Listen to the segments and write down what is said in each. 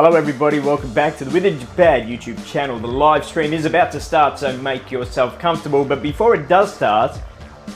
Hello everybody, welcome back to the Within Japan YouTube channel. The live stream is about to start, so make yourself comfortable. But before it does start,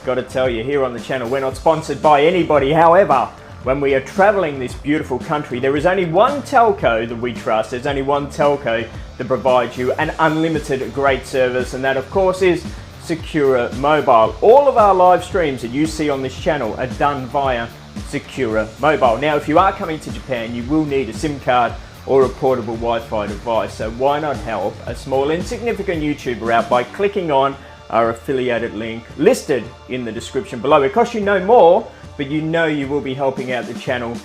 got to tell you here on the channel, we're not sponsored by anybody. However, when we are traveling this beautiful country, there is only one telco that we trust. There's only one telco that provides you an unlimited great service, and that of course is Secura Mobile. All of our live streams that you see on this channel are done via Secura Mobile. Now, if you are coming to Japan, you will need a SIM card or a portable Wi-Fi device. So why not help a small insignificant YouTuber out by clicking on our affiliated link listed in the description below. It costs you no more, but you know you will be helping out the channel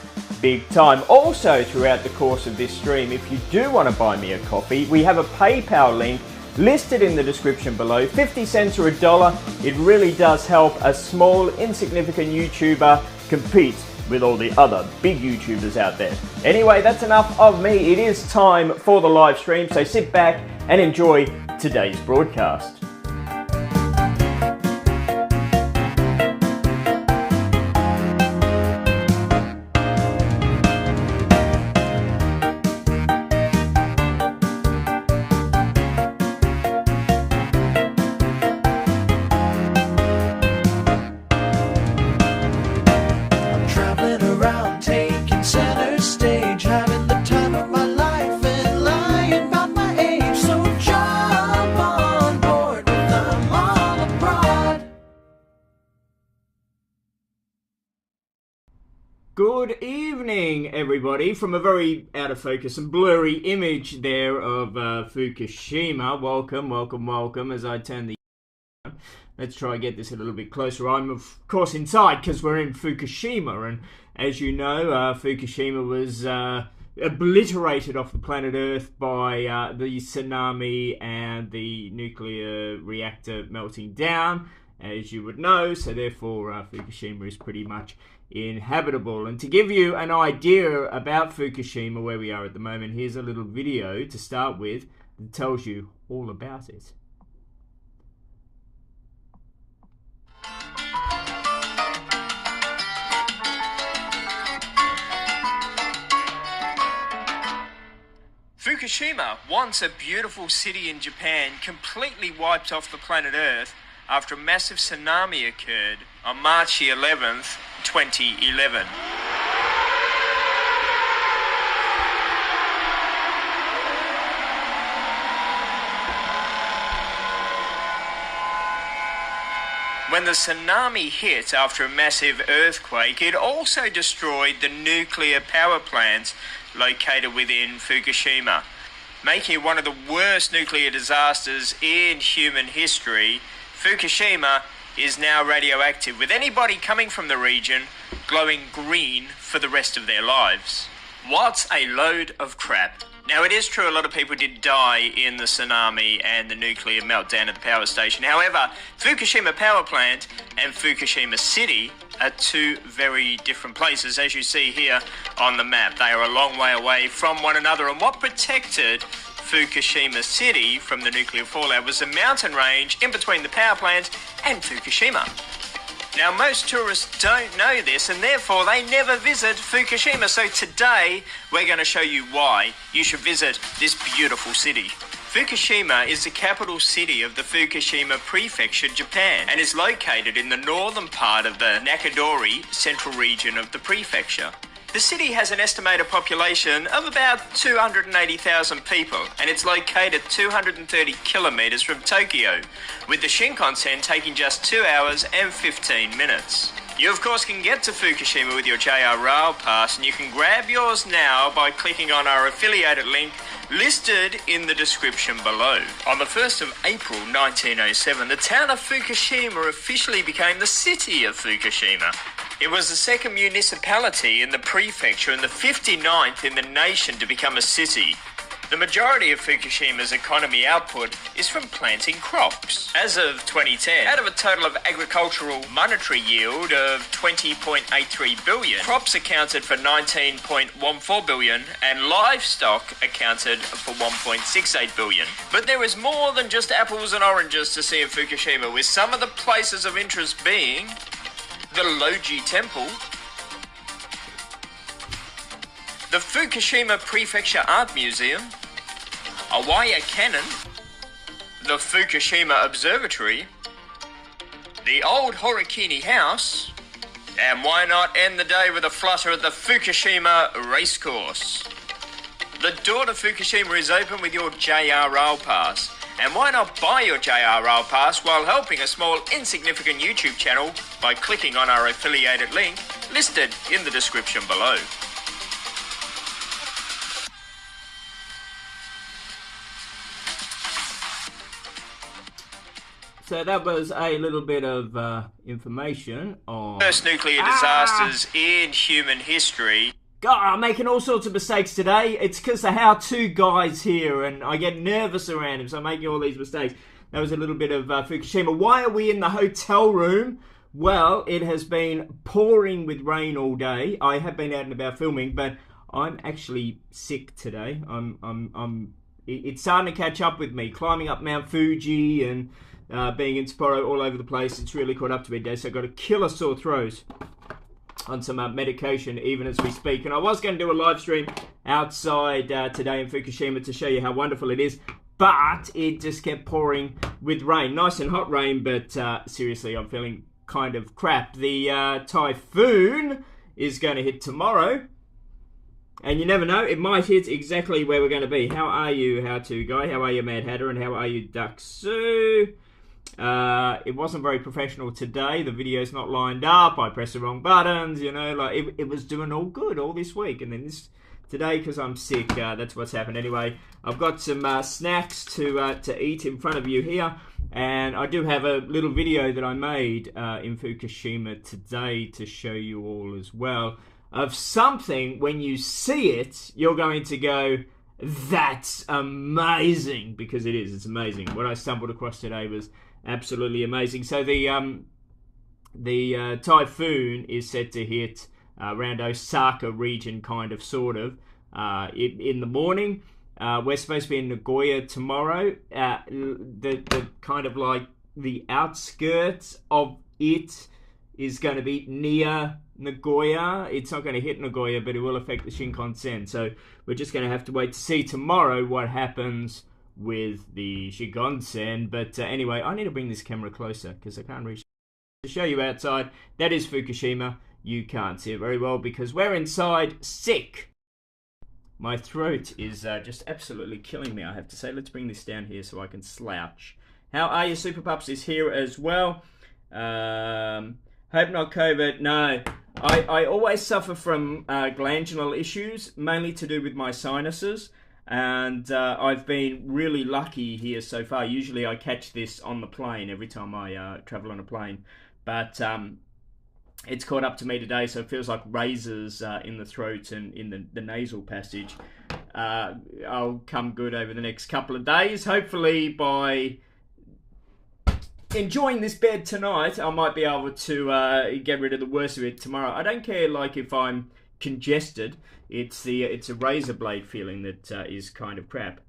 big time. Also, throughout the course of this stream, if you do want to buy me a coffee, we have a PayPal link listed in the description below. 50 cents or $1. It really does help a small insignificant YouTuber compete with all the other big YouTubers out there. Anyway, that's enough of me. It is time for the live stream, so sit back and enjoy today's broadcast. Good evening, everybody, from a very out of focus and blurry image there of Fukushima. Welcome, as I turn the... Let's try and get this a little bit closer. I'm, of course, inside because we're in Fukushima, and as you know, Fukushima was obliterated off the planet Earth by the tsunami and the nuclear reactor melting down, as you would know, so therefore Fukushima is pretty much inhabitable. And to give you an idea about Fukushima, where we are at the moment, here's a little video to start with that tells you all about it. Fukushima, once a beautiful city in Japan, completely wiped off the planet Earth after a massive tsunami occurred on March the 11th, 2011. When the tsunami hit after a massive earthquake, it also destroyed the nuclear power plants located within Fukushima, making it one of the worst nuclear disasters in human history. Fukushima is now radioactive, with anybody coming from the region glowing green for the rest of their lives. What a load of crap. Now, it is true a lot of people did die in the tsunami and the nuclear meltdown at the power station. However, Fukushima Power Plant and Fukushima City are two very different places, as you see here on the map. They are a long way away from one another, and what protected Fukushima City from the nuclear fallout was a mountain range in between the power plant and Fukushima. Now, most tourists don't know this, and therefore they never visit Fukushima. So today we're going to show you why you should visit this beautiful city. Fukushima is the capital city of the Fukushima Prefecture, Japan, and is located in the northern part of the Nakadori central region of the prefecture. The city has an estimated population of about 280,000 people, and it's located 230 kilometers from Tokyo, with the Shinkansen taking just 2 hours and 15 minutes. You of course can get to Fukushima with your JR Rail Pass, and you can grab yours now by clicking on our affiliated link listed in the description below. On the 1st of April 1907, the town of Fukushima officially became the city of Fukushima. It was the second municipality in the prefecture and the 59th in the nation to become a city. The majority of Fukushima's economy output is from planting crops. As of 2010, out of a total of agricultural monetary yield of 20.83 billion, crops accounted for 19.14 billion and livestock accounted for 1.68 billion. But there is more than just apples and oranges to see in Fukushima, with some of the places of interest being the Loji Temple, the Fukushima Prefectural Art Museum, a wire cannon, the Fukushima Observatory, the old Horikini House, and why not end the day with a flutter at the Fukushima Racecourse? The door to Fukushima is open with your JR Rail Pass. And why not buy your JR Rail Pass while helping a small insignificant YouTube channel by clicking on our affiliated link listed in the description below. So that was a little bit of information on first nuclear disasters in human history. God, I'm making all sorts of mistakes today. It's because the how-to guy's here and I get nervous around him, so I'm making all these mistakes. That was a little bit of Fukushima. Why are we in the hotel room? Well, it has been pouring with rain all day. I have been out and about filming, but I'm actually sick today. It's starting to catch up with me. Climbing up Mount Fuji and being in Sapporo all over the place. It's really caught up to me today, so I've got a killer sore throat on some medication even as we speak. And I was going to do a live stream outside today in Fukushima to show you how wonderful it is, but it just kept pouring with rain. Nice and hot rain, but seriously, I'm feeling kind of crap. The typhoon is going to hit tomorrow, and you never know, it might hit exactly where we're going to be. How are you, how-to guy? How are you, Mad Hatter? And how are you, Duck Sue? It wasn't very professional today. The video's not lined up. I pressed the wrong buttons, you know, like it was doing all good all this week. And then this today, because I'm sick, that's what's happened. Anyway, I've got some snacks to eat in front of you here. And I do have a little video that I made in Fukushima today to show you all as well. Of something, when you see it, you're going to go, that's amazing, because it is. It's amazing. What I stumbled across today was absolutely amazing. So the typhoon is set to hit around Osaka region, kind of, sort of, in the morning. We're supposed to be in Nagoya tomorrow. The kind of like the outskirts of it is going to be near Nagoya. It's not going to hit Nagoya, but it will affect the Shinkansen. So we're just going to have to wait to see tomorrow what happens with the Shinkansen. But anyway, I need to bring this camera closer because I can't reach to show you outside. That is Fukushima. You can't see it very well because we're inside sick. My throat is just absolutely killing me, I have to say. Let's bring this down here so I can slouch. How are you? Super Pups is here as well. Hope not COVID. No, I always suffer from glandular issues, mainly to do with my sinuses. And I've been really lucky here so far. Usually I catch this on the plane every time I travel on a plane. But it's caught up to me today, so it feels like razors in the throat and in the nasal passage. I'll come good over the next couple of days. Hopefully by enjoying this bed tonight, I might be able to get rid of the worst of it tomorrow. I don't care, like, if I'm congested. It's a razor blade feeling that is kind of crap.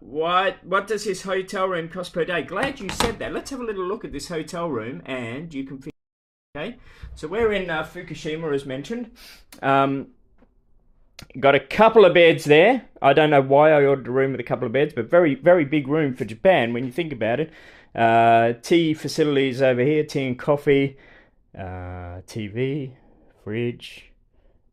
What does this hotel room cost per day? Glad you said that. Let's have a little look at this hotel room, and you can. Okay, so we're in Fukushima, as mentioned. Got a couple of beds there. I don't know why I ordered a room with a couple of beds, but very, very big room for Japan when you think about it. Tea facilities over here, tea and coffee, TV, fridge,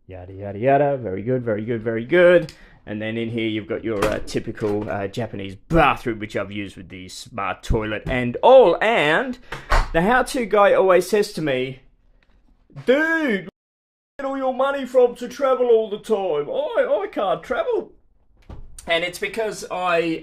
yada, yada, yada. Very good, very good, very good. And then in here you've got your typical Japanese bathroom, which I've used with the smart toilet and all. And the how-to guy always says to me, dude, where do you get all your money from to travel all the time? I can't travel. And it's because I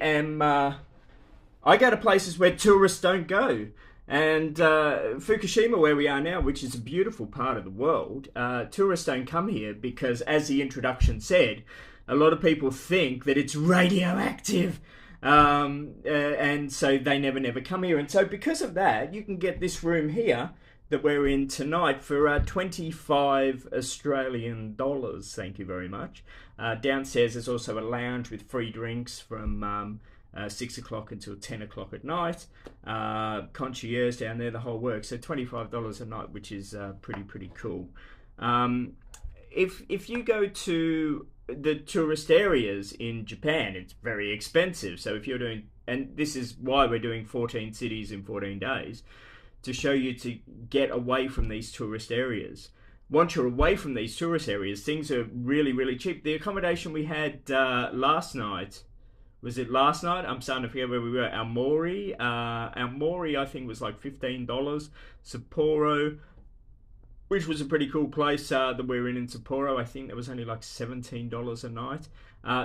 go to places where tourists don't go. And Fukushima, where we are now, which is a beautiful part of the world, tourists don't come here because, as the introduction said, a lot of people think that it's radioactive. And so they never come here. And so because of that, you can get this room here that we're in tonight for 25 Australian dollars. Thank you very much. Downstairs there's also a lounge with free drinks from 6 o'clock until 10 o'clock at night. Concierge down there, the whole works. So $25 a night, which is pretty cool. if you go to the tourist areas in Japan, it's very expensive. So if you're doing, and this is why we're doing 14 cities in 14 days, to show you to get away from these tourist areas. Once you're away from these tourist areas, things are really, really cheap. The accommodation we had last night, was it last night? I'm starting to forget where we were. Aomori, I think, was like $15. Sapporo, which was a pretty cool place that we were in Sapporo, I think that was only like $17 a night.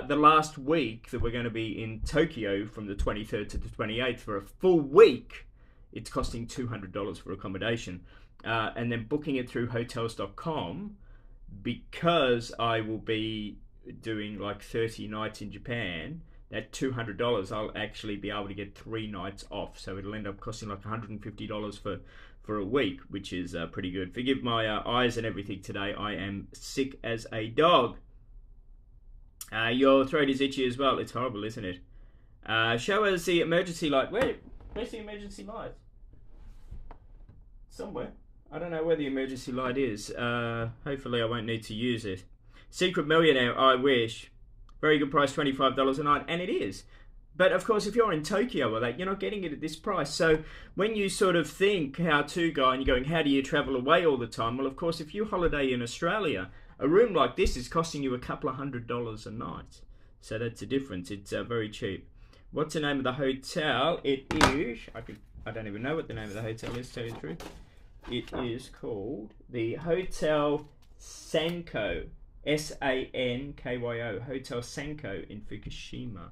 The last week that we're going to be in Tokyo from the 23rd to the 28th for a full week, it's costing $200 for accommodation. And then booking it through hotels.com, because I will be doing like 30 nights in Japan, at $200 I'll actually be able to get 3 nights off. So it'll end up costing like $150 for a week, which is pretty good. Forgive my eyes and everything today. I am sick as a dog. Your throat is itchy as well. It's horrible, isn't it? Show us the emergency light. Where's the emergency light? Somewhere. I don't know where the emergency light is. Hopefully I won't need to use it. Secret Millionaire, I wish. Very good price, $25 a night, and it is. But of course, if you're in Tokyo or that, you're not getting it at this price. So when you sort of think how to go and you're going, how do you travel away all the time? Well, of course, if you holiday in Australia, a room like this is costing you a couple of $100s a night. So that's the difference. It's very cheap. What's the name of the hotel? It is, I don't even know what the name of the hotel is, to tell you the truth. It is called the Hotel Sanko. Sankyo, Hotel Sanko in Fukushima.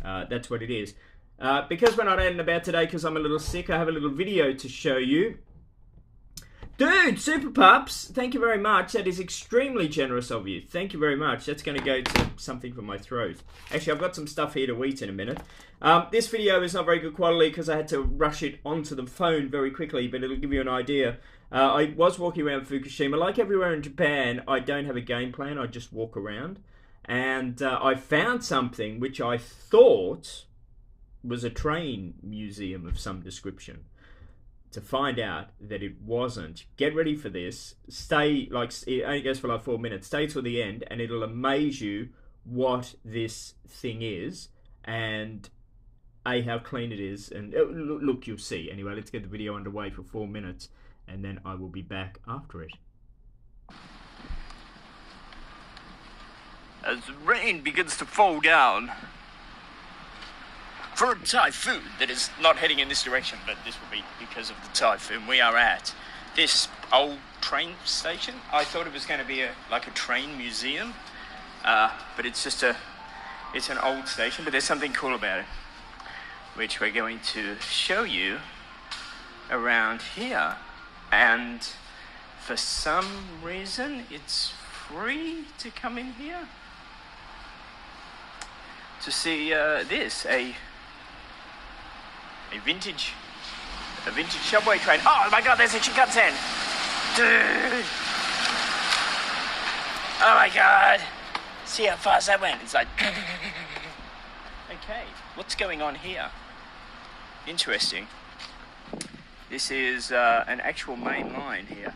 That's what it is. Because we're not out and about today, because I'm a little sick, I have a little video to show you. Dude, Super Pups, thank you very much. That is extremely generous of you. Thank you very much. That's going to go to something for my throat. Actually, I've got some stuff here to eat in a minute. This video is not very good quality because I had to rush it onto the phone very quickly, but it'll give you an idea. I was walking around Fukushima. Like everywhere in Japan, I don't have a game plan. I just walk around. And I found something which I thought was a train museum of some description. To find out that it wasn't. Get ready for this. Stay, like, it only goes for like 4 minutes. Stay till the end and it'll amaze you what this thing is and how clean it is. And look, you'll see. Anyway, let's get the video underway for 4 minutes and then I will be back after it. As the rain begins to fall down, for a typhoon that is not heading in this direction, but this will be because of the typhoon, we are at this old train station. I thought it was going to be like a train museum, but it's just it's an old station, but there's something cool about it, which we're going to show you around here. And for some reason, it's free to come in here to see this, a vintage subway train. Oh my god, there's a Shinkansen! Dude! Oh my god! See how fast that went? It's like... Okay, what's going on here? Interesting. This is an actual main line here.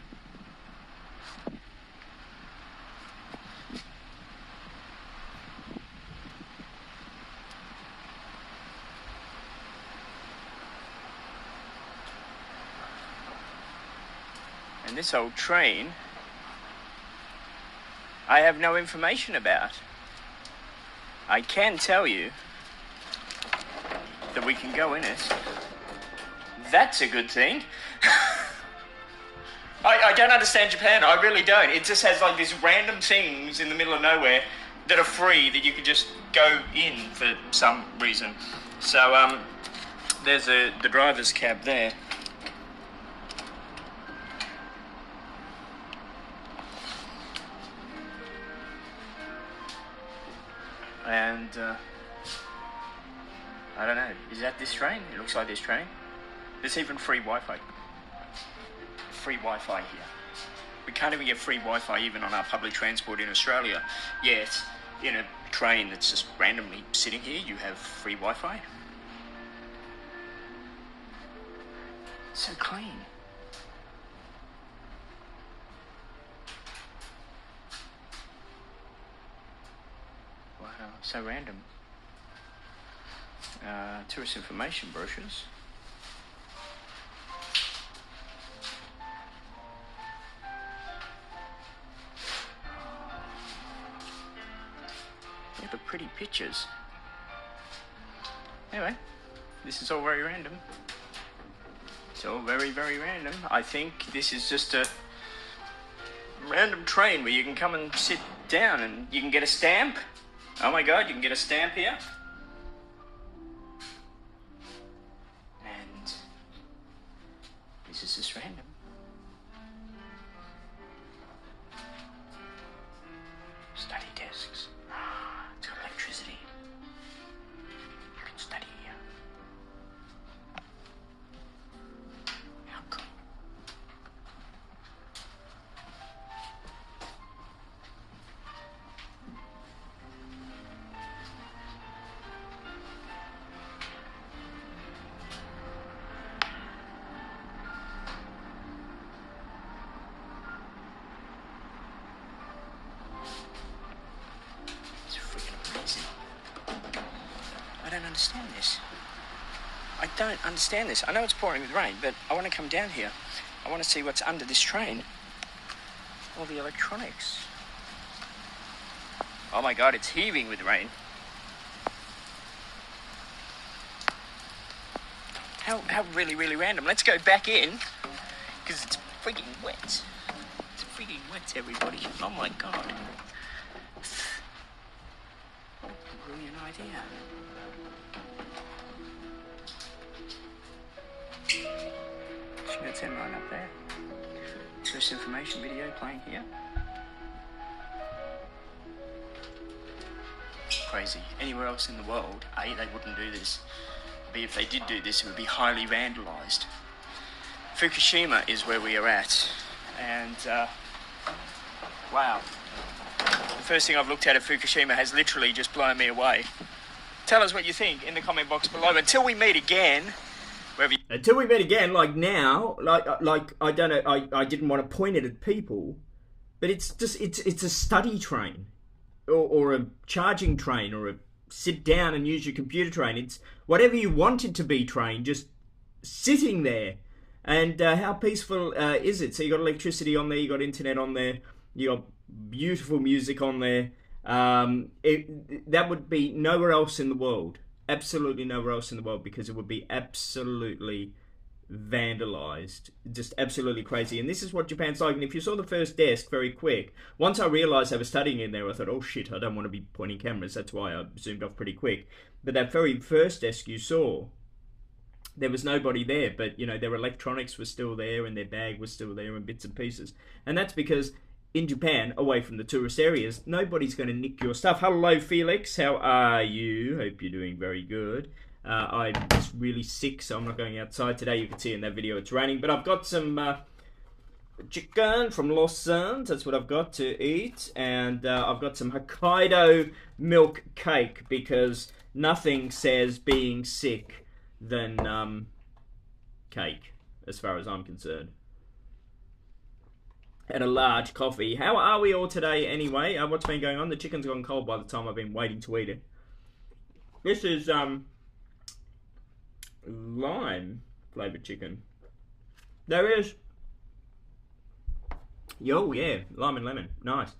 And this old train, I have no information about. I can tell you that we can go in it. That's a good thing. I don't understand Japan, I really don't. It just has like these random things in the middle of nowhere that are free that you can just go in for some reason. So there's the driver's cab there. And I don't know, is that this train? It looks like this train. There's even free Wi-Fi. Free Wi-Fi here. We can't even get free Wi-Fi even on our public transport in Australia. Yet, in a train that's just randomly sitting here, you have free Wi-Fi. So clean. so random. Tourist information brochures. Yeah, but pretty pictures. Anyway, this is all very random. It's all very, very random. I think this is just a random train where you can come and sit down and you can get a stamp. Oh my god, you can get a stamp here. And this is just random. Study desks. It's got electricity. You can study here. How cool. I don't understand this. I don't understand this. I know it's pouring with rain, but I want to come down here. I want to see what's under this train. All the electronics. Oh my god, it's heaving with rain. How really, really random. Let's go back in, because it's freaking wet. It's freaking wet, everybody. Oh my god. Brilliant idea. See that sign right up there? Tourist information video playing here. Crazy. Anywhere else in the world, A, they wouldn't do this. B, if they did do this, it would be highly vandalised. Fukushima is where we are at. And, wow. The first thing I've looked at Fukushima has literally just blown me away. Tell us what you think in the comment box below. Until we meet again, until we meet again, like now, like I don't know, I didn't want to point it at people, but it's just it's a study train, or a charging train, or a sit down and use your computer train. It's whatever you want it to be train, just sitting there. And how peaceful is it? So you got electricity on there, you got internet on there, you got beautiful music on there. That would be nowhere else in the world. Absolutely nowhere else in the world, because it would be absolutely vandalized. Just absolutely crazy. And this is what Japan's like. And if you saw the first desk very quick, once I realized they were studying in there, I thought, oh shit, I don't want to be pointing cameras. That's why I zoomed off pretty quick. But that very first desk you saw, there was nobody there, but you know, their electronics were still there and their bag was still there and bits and pieces. And that's because in Japan, away from the tourist areas, nobody's going to nick your stuff. Hello, Felix. How are you? Hope you're doing very good. I'm just really sick, so I'm not going outside today. You can see in that video it's raining. But I've got some chicken from Lawson's. That's what I've got to eat. And I've got some Hokkaido milk cake, because nothing says being sick than cake, as far as I'm concerned. And a large coffee. How are we all today anyway? What's been going on? The chicken's gone cold by the time I've been waiting to eat it. This is lime flavoured chicken. There is. Yo, yeah, lime and lemon. Nice.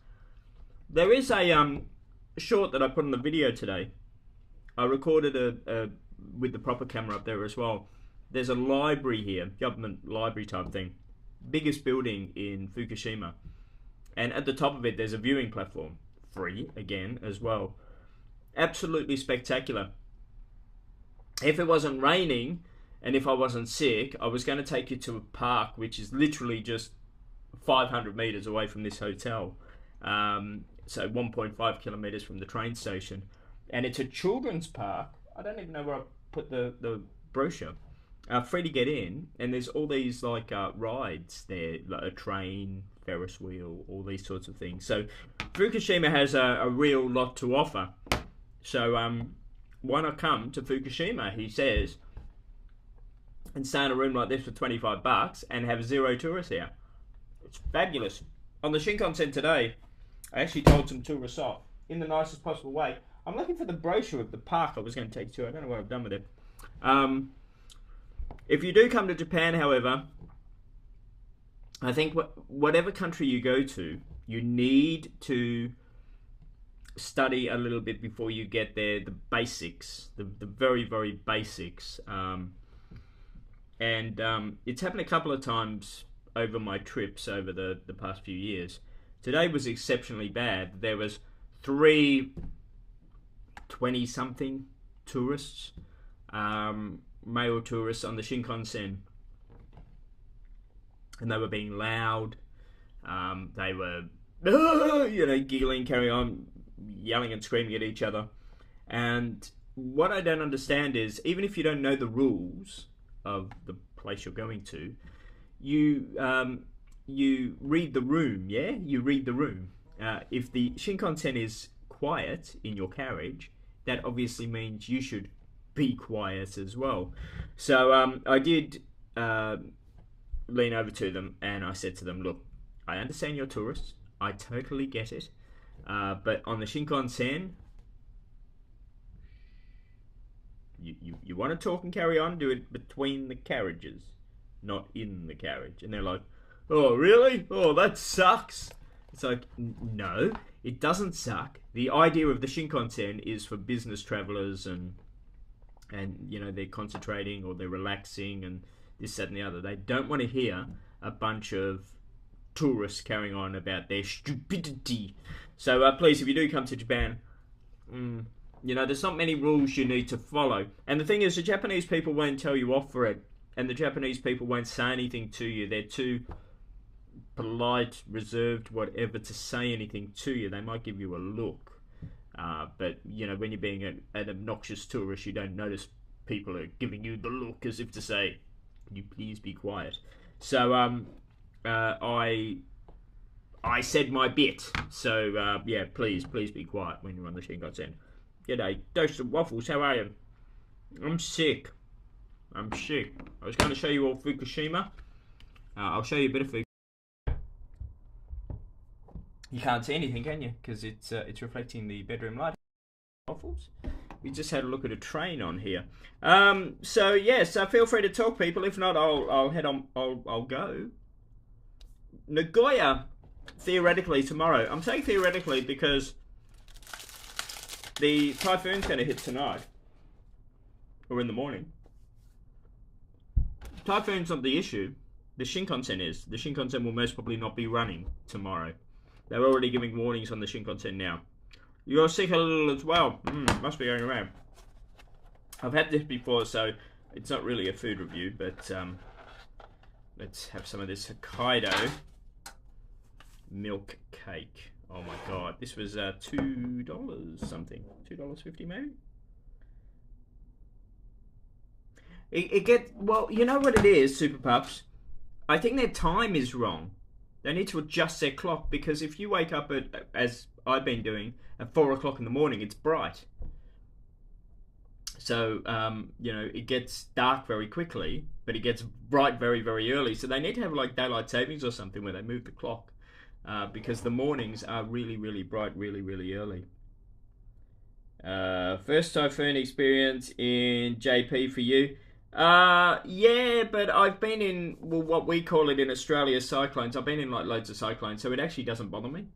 There is a short that I put in the video today. I recorded a with the proper camera up there as well. There's a library here, government library type thing. Biggest building in Fukushima, and at the top of it there's a viewing platform, free again as well. Absolutely spectacular. If it wasn't raining and if I wasn't sick, I was going to take you to a park which is literally just 500 meters away from this hotel, so 1.5 kilometers from the train station, and it's a children's park. I don't even know where I put the brochure. Free to get in, and there's all these like rides there, like a train, Ferris wheel, all these sorts of things. So Fukushima has a real lot to offer. So why not come to Fukushima, he says, and stay in a room like this for $25 and have 0 tourists here. It's fabulous. On the Shinkansen today, I actually told some tourists off in the nicest possible way. I'm looking for the brochure of the park I was going to take you to. I don't know what I've done with it. If you do come to Japan, however, I think whatever country you go to, you need to study a little bit before you get there, the basics, the very, very basics. And it's happened a couple of times over my trips over the past few years. Today was exceptionally bad. There was 3 20-something tourists, male tourists on the Shinkansen. And they were being loud. They were, giggling, carrying on, yelling and screaming at each other. And what I don't understand is, even if you don't know the rules of the place you're going to, you read the room, yeah? You read the room. If the Shinkansen is quiet in your carriage, that obviously means you should be quiet as well. So I did lean over to them and I said to them, look, I understand you're tourists. I totally get it. But on the Shinkansen, you want to talk and carry on, do it between the carriages, not in the carriage. And they're like, oh, really? Oh, that sucks. It's like, no, it doesn't suck. The idea of the Shinkansen is for business travelers and they're concentrating or they're relaxing and this, that, and the other. They don't want to hear a bunch of tourists carrying on about their stupidity. So please, if you do come to Japan, there's not many rules you need to follow. And the thing is, the Japanese people won't tell you off for it. And the Japanese people won't say anything to you. They're too polite, reserved, whatever, to say anything to you. They might give you a look. But, when you're being an obnoxious tourist, you don't notice people are giving you the look as if to say, can you please be quiet? So I said my bit. So, please be quiet when you're on the Shinkansen. G'day, dose of waffles, how are you? I'm sick. I was going to show you all Fukushima. I'll show you a bit of Fukushima. You can't see anything, can you? Because it's reflecting the bedroom light. Waffles. We just had a look at a train on here. So yes, feel free to talk, people. If not, I'll head on. I'll go. Nagoya, theoretically tomorrow. I'm saying theoretically because the typhoon's going to hit tonight or in the morning. Typhoon's not the issue. The Shinkansen is. The Shinkansen will most probably not be running tomorrow. They're already giving warnings on the Shinkansen now. You're sick a little as well. Must be going around. I've had this before, so it's not really a food review, but let's have some of this Hokkaido milk cake. Oh my god, this was $2 something. $2.50 maybe? Well, you know what it is, Super Pups? I think their time is wrong. They need to adjust their clock, because if you wake up as I've been doing, at 4 o'clock in the morning, it's bright. So, it gets dark very quickly, but it gets bright very, very early. So they need to have like daylight savings or something where they move the clock, because the mornings are really, really bright, really, really early. First typhoon experience in JP for you. Yeah, but I've been in, what we call it in Australia, cyclones. I've been in like loads of cyclones, so it actually doesn't bother me.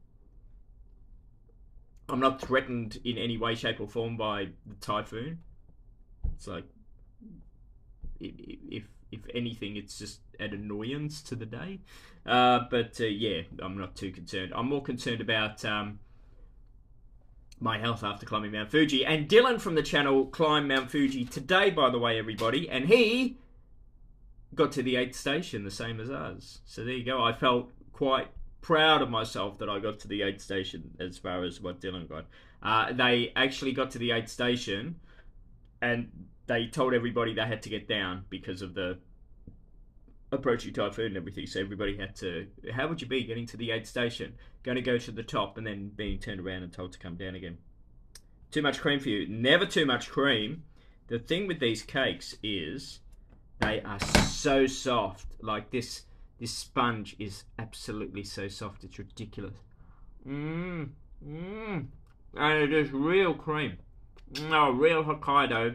I'm not threatened in any way, shape or form by the typhoon. It's like, if anything, it's just an annoyance to the day. Yeah, I'm not too concerned. I'm more concerned about my health after climbing Mount Fuji. And Dylan from the channel climbed Mount Fuji today, by the way, everybody. And he got to the 8th station, the same as us. So there you go. I felt quite proud of myself that I got to the 8th station as far as what Dylan got. They actually got to the 8th station and they told everybody they had to get down because of the approaching typhoon and everything. So everybody had to, how would you be getting to the 8th station? Going to go to the top and then being turned around and told to come down again. Too much cream for you. Never too much cream. The thing with these cakes is they are so soft. Like this sponge is absolutely so soft. It's ridiculous. And it is real cream. No, real Hokkaido.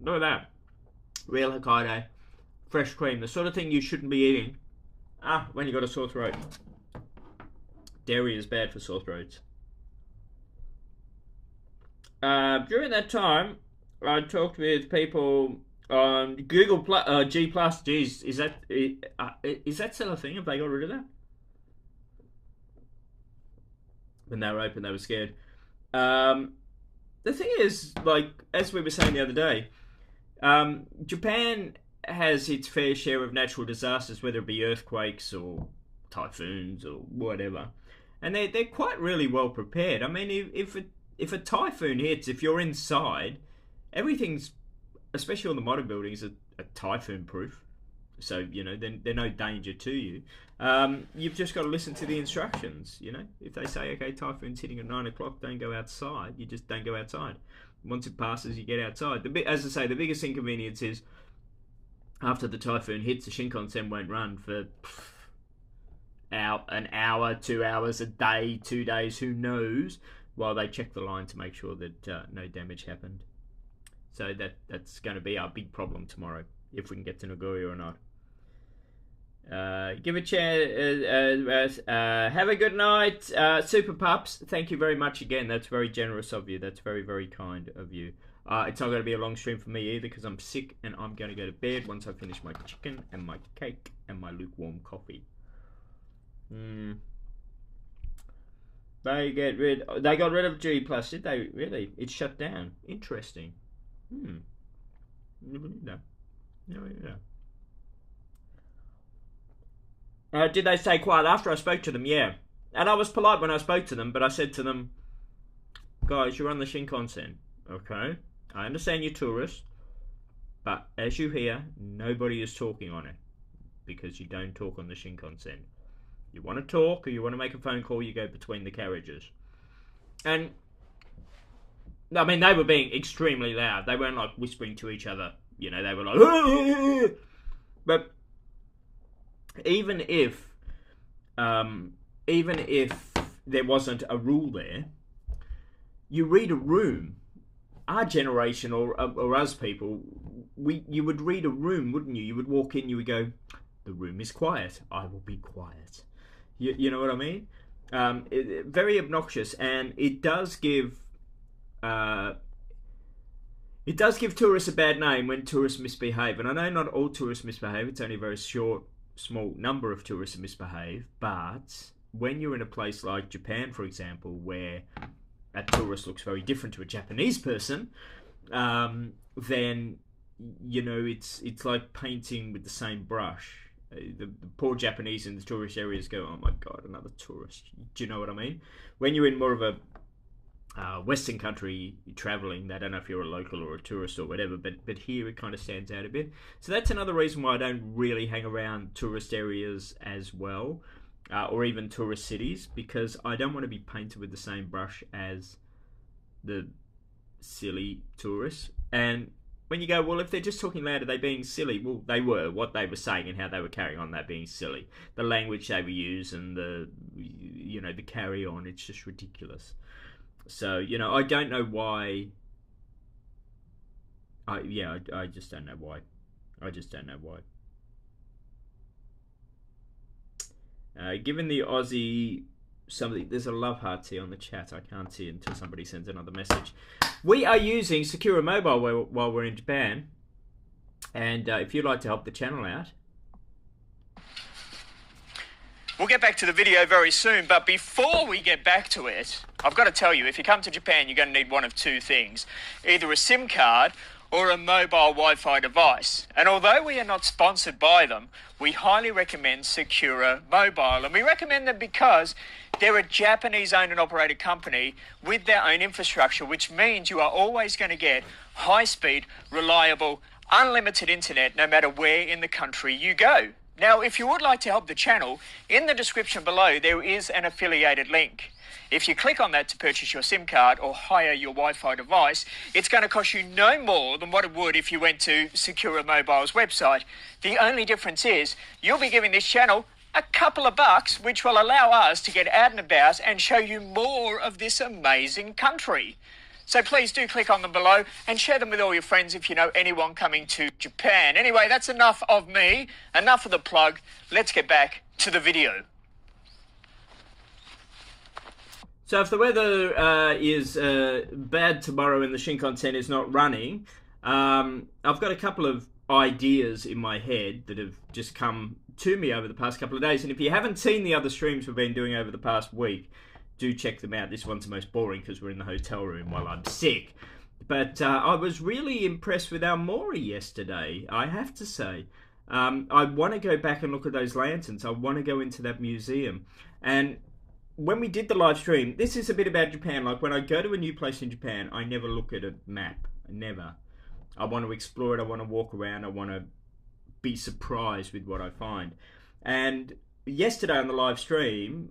Look at that. Real Hokkaido. Fresh cream. The sort of thing you shouldn't be eating when you got a sore throat. Dairy is bad for sore throats. During that time, I talked with people on Google G+. Geez, is that still a thing? Have they got rid of that? When they were open, they were scared. The thing is, like, as we were saying the other day, Japan has its fair share of natural disasters, whether it be earthquakes or typhoons or whatever. And they're quite really well prepared. I mean, if a typhoon hits, if you're inside, everything's, especially on the modern buildings, are typhoon proof. So, you know, they're no danger to you. You've just got to listen to the instructions, you know. If they say, okay, typhoon's hitting at 9 o'clock, don't go outside, you just don't go outside. Once it passes, you get outside. As I say, the biggest inconvenience is after the typhoon hits, the Shinkansen won't run for an hour, 2 hours, a day, 2 days, who knows, while they check the line to make sure that no damage happened. So that's going to be our big problem tomorrow, if we can get to Nagoya or not. Give a chance. Have a good night, Super Pups. Thank you very much again. That's very generous of you. That's very, very kind of you. It's not going to be a long stream for me either, because I'm sick and I'm going to go to bed once I finish my chicken and my cake and my lukewarm coffee. They got rid of G+, did they? Really? It's shut down. Interesting. No. Did they stay quiet after I spoke to them? Yeah. And I was polite when I spoke to them, but I said to them, guys, you're on the Shinkansen, okay? I understand you're tourists, but as you hear, nobody is talking on it, because you don't talk on the Shinkansen. You want to talk or you want to make a phone call, you go between the carriages. And I mean, they were being extremely loud. They weren't like whispering to each other. You know, they were like, aah! But even if there wasn't a rule there, you read a room. Our generation or us people, you would read a room, wouldn't you? You would walk in, you would go, the room is quiet. I will be quiet. You know what I mean? Very obnoxious, and it does give tourists a bad name when tourists misbehave. And I know not all tourists misbehave. It's only a very small number of tourists misbehave. But when you're in a place like Japan, for example, where a tourist looks very different to a Japanese person, then, you know, it's like painting with the same brush. The poor Japanese in the tourist areas go, oh my god, another tourist. Do you know what I mean? When you're in more of a Western country traveling, they don't know if you're a local or a tourist or whatever, but here it kind of stands out a bit. So that's another reason why I don't really hang around tourist areas as well, or even tourist cities, because I don't want to be painted with the same brush as the silly tourists. And when you go, well, if they're just talking loud, are they being silly? Well, they were. What they were saying and how they were carrying on, that being silly. The language they were using and the carry on, it's just ridiculous. So, you know, I don't know why. I just don't know why. Given the Aussie something, there's a love heart here on the chat. I can't see it until somebody sends another message. We are using Secure Mobile while we're in Japan, and if you'd like to help the channel out. We'll get back to the video very soon, but before we get back to it, I've got to tell you, if you come to Japan, you're going to need one of two things. Either a SIM card or a mobile Wi-Fi device. And although we are not sponsored by them, we highly recommend Secure Mobile. And we recommend them because they're a Japanese-owned and operated company with their own infrastructure, which means you are always going to get high-speed, reliable, unlimited internet no matter where in the country you go. Now, if you would like to help the channel, in the description below there is an affiliated link. If you click on that to purchase your SIM card or hire your Wi-Fi device, it's going to cost you no more than what it would if you went to Secure Mobile's website. The only difference is you'll be giving this channel a couple of bucks, which will allow us to get out and about and show you more of this amazing country. So please do click on them below and share them with all your friends if you know anyone coming to Japan. Anyway, that's enough of me, enough of the plug. Let's get back to the video. So if the weather is bad tomorrow and the Shinkansen is not running, I've got a couple of ideas in my head that have just come to me over the past couple of days. And if you haven't seen the other streams we've been doing over the past week, do check them out. This one's the most boring because we're in the hotel room while I'm sick. But I was really impressed with our Mori yesterday, I have to say. I want to go back and look at those lanterns. I want to go into that museum. And when we did the live stream, this is a bit about Japan. Like when I go to a new place in Japan, I never look at a map. Never. I want to explore it. I want to walk around. I want to be surprised with what I find. And yesterday on the live stream,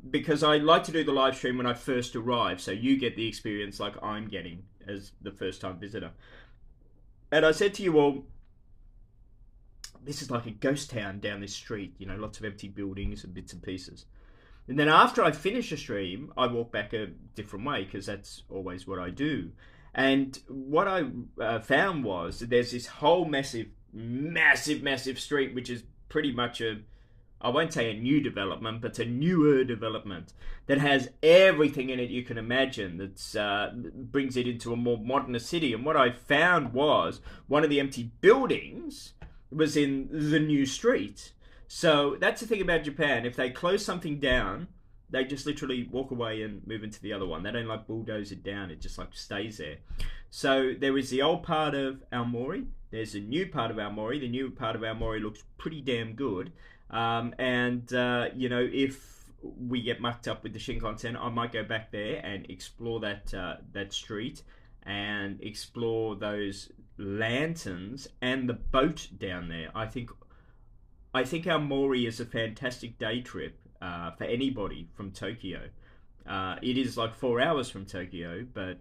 because I like to do the live stream when I first arrive, so you get the experience like I'm getting as the first time visitor. And I said to you all, this is like a ghost town down this street, you know, lots of empty buildings and bits and pieces. And then after I finish a stream, I walk back a different way because that's always what I do. And what I found was that there's this whole massive street, which is pretty much I won't say a new development, but a newer development that has everything in it you can imagine that brings it into a more modern city. And what I found was one of the empty buildings was in the new street. So that's the thing about Japan. If they close something down, they just literally walk away and move into the other one. They don't like bulldoze it down. It just like stays there. So there is the old part of Aomori. There's a new part of Aomori. The new part of Aomori looks pretty damn good. You know, if we get mucked up with the Shinkansen, I might go back there and explore that street and explore those lanterns and the boat down there. I think Aomori is a fantastic day trip for anybody from Tokyo. It is like 4 hours from Tokyo, but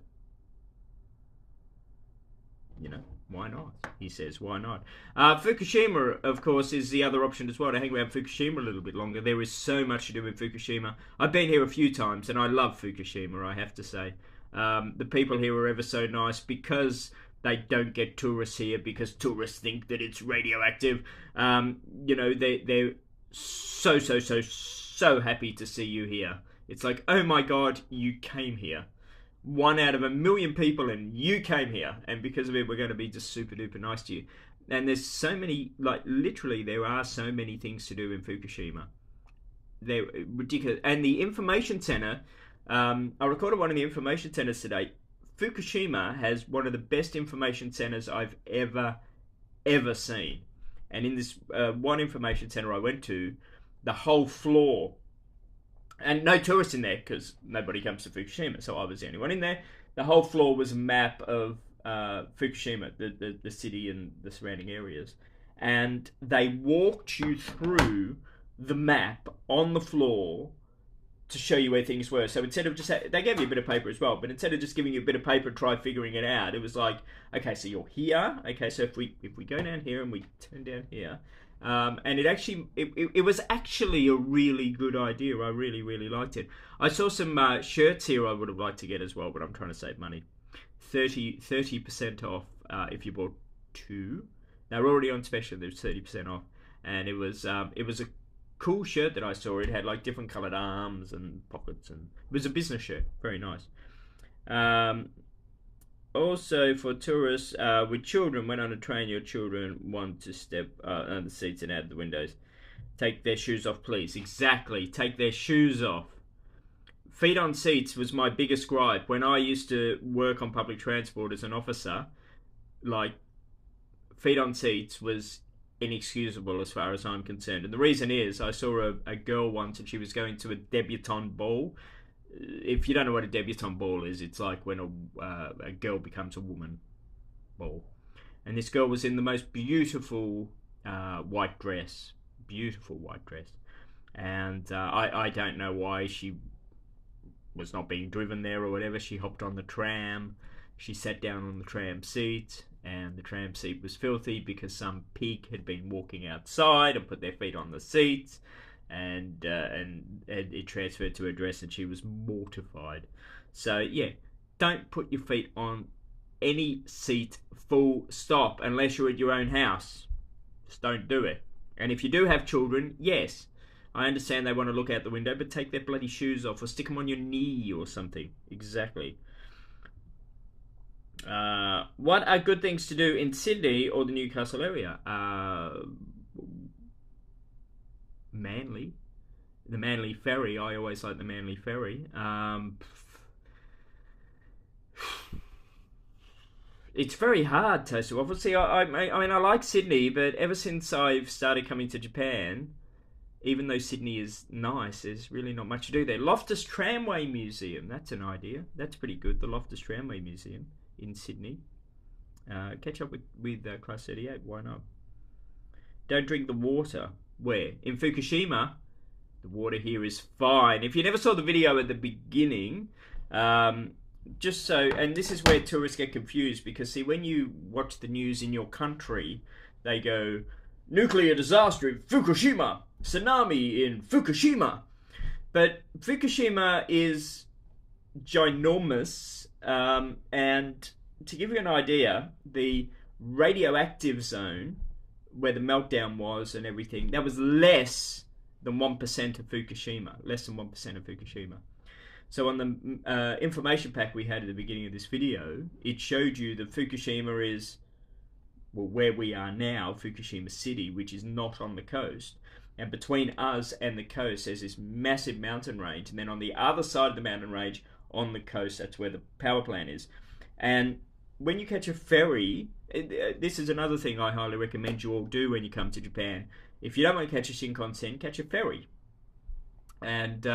you know, why not? He says, why not? Fukushima, of course, is the other option as well, to hang around Fukushima a little bit longer. There is so much to do in Fukushima. I've been here a few times, and I love Fukushima, I have to say. The people here are ever so nice because they don't get tourists here, because tourists think that it's radioactive. You know, they're so happy to see you here. It's like, oh my God, you came here. 1 out of 1 million people and you came here, and because of it we're going to be just super duper nice to you. And there's so many, like literally there are so many things to do in Fukushima. They're ridiculous. And the information center, I recorded one of the information centers today. Fukushima has one of the best information centers I've ever seen. And in this one information center I went to, the whole floor, and no tourists in there because nobody comes to Fukushima, so I was the only one in there. The whole floor was a map of Fukushima, the city and the surrounding areas. And they walked you through the map on the floor to show you where things were. So instead of just, they gave you a bit of paper as well, but instead of just giving you a bit of paper, try figuring it out, it was like, okay, so you're here. Okay, so if we go down here and we turn down here, and it was actually a really good idea. I really liked it. I saw some shirts here I would have liked to get as well, but I'm trying to save money. 30% off if you bought 2. They were already on special. There was 30% off, and it was a cool shirt that I saw. It had like different coloured arms and pockets, and it was a business shirt. Very nice. Also, for tourists with children, when on a train, your children want to step on the seats and out the windows. Take their shoes off, please. Exactly. Take their shoes off. Feet on seats was my biggest gripe. When I used to work on public transport as an officer, like, feet on seats was inexcusable as far as I'm concerned. And the reason is, I saw a girl once and she was going to a debutante ball. If you don't know what a debutante ball is, it's like when a girl becomes a woman ball. And this girl was in the most beautiful white dress. Beautiful white dress. And I don't know why she was not being driven there or whatever. She hopped on the tram. She sat down on the tram seat. And the tram seat was filthy because some pig had been walking outside and put their feet on the seats. and it transferred to her dress, and she was mortified. So yeah, don't put your feet on any seat, full stop, unless you're at your own house. Just don't do it. And if you do have children, yes, I understand they want to look out the window, but take their bloody shoes off or stick them on your knee or something. Exactly. What are good things to do in Sydney or the Newcastle area? Manly. The Manly Ferry. I always like the Manly Ferry. It's very hard, Toaster Waffle. See, I mean, I like Sydney, but ever since I've started coming to Japan, even though Sydney is nice, there's really not much to do there. Loftus Tramway Museum. That's an idea. That's pretty good. The Loftus Tramway Museum in Sydney. Catch up with Class 38. Why not? Don't drink the water. Where? In Fukushima, the water here is fine. If you never saw the video at the beginning, just so, and this is where tourists get confused, because see, when you watch the news in your country, they go, nuclear disaster in Fukushima, tsunami in Fukushima. But Fukushima is ginormous, and to give you an idea, the radioactive zone where the meltdown was and everything, that was less than 1% of Fukushima. Less than 1% of Fukushima. So on the information pack we had at the beginning of this video, it showed you that Fukushima is, well, where we are now, Fukushima City, which is not on the coast. And between us and the coast, there's this massive mountain range. And then on the other side of the mountain range, on the coast, that's where the power plant is. And when you catch a ferry, this is another thing I highly recommend you all do when you come to Japan. If you don't want to catch a Shinkansen, catch a ferry. And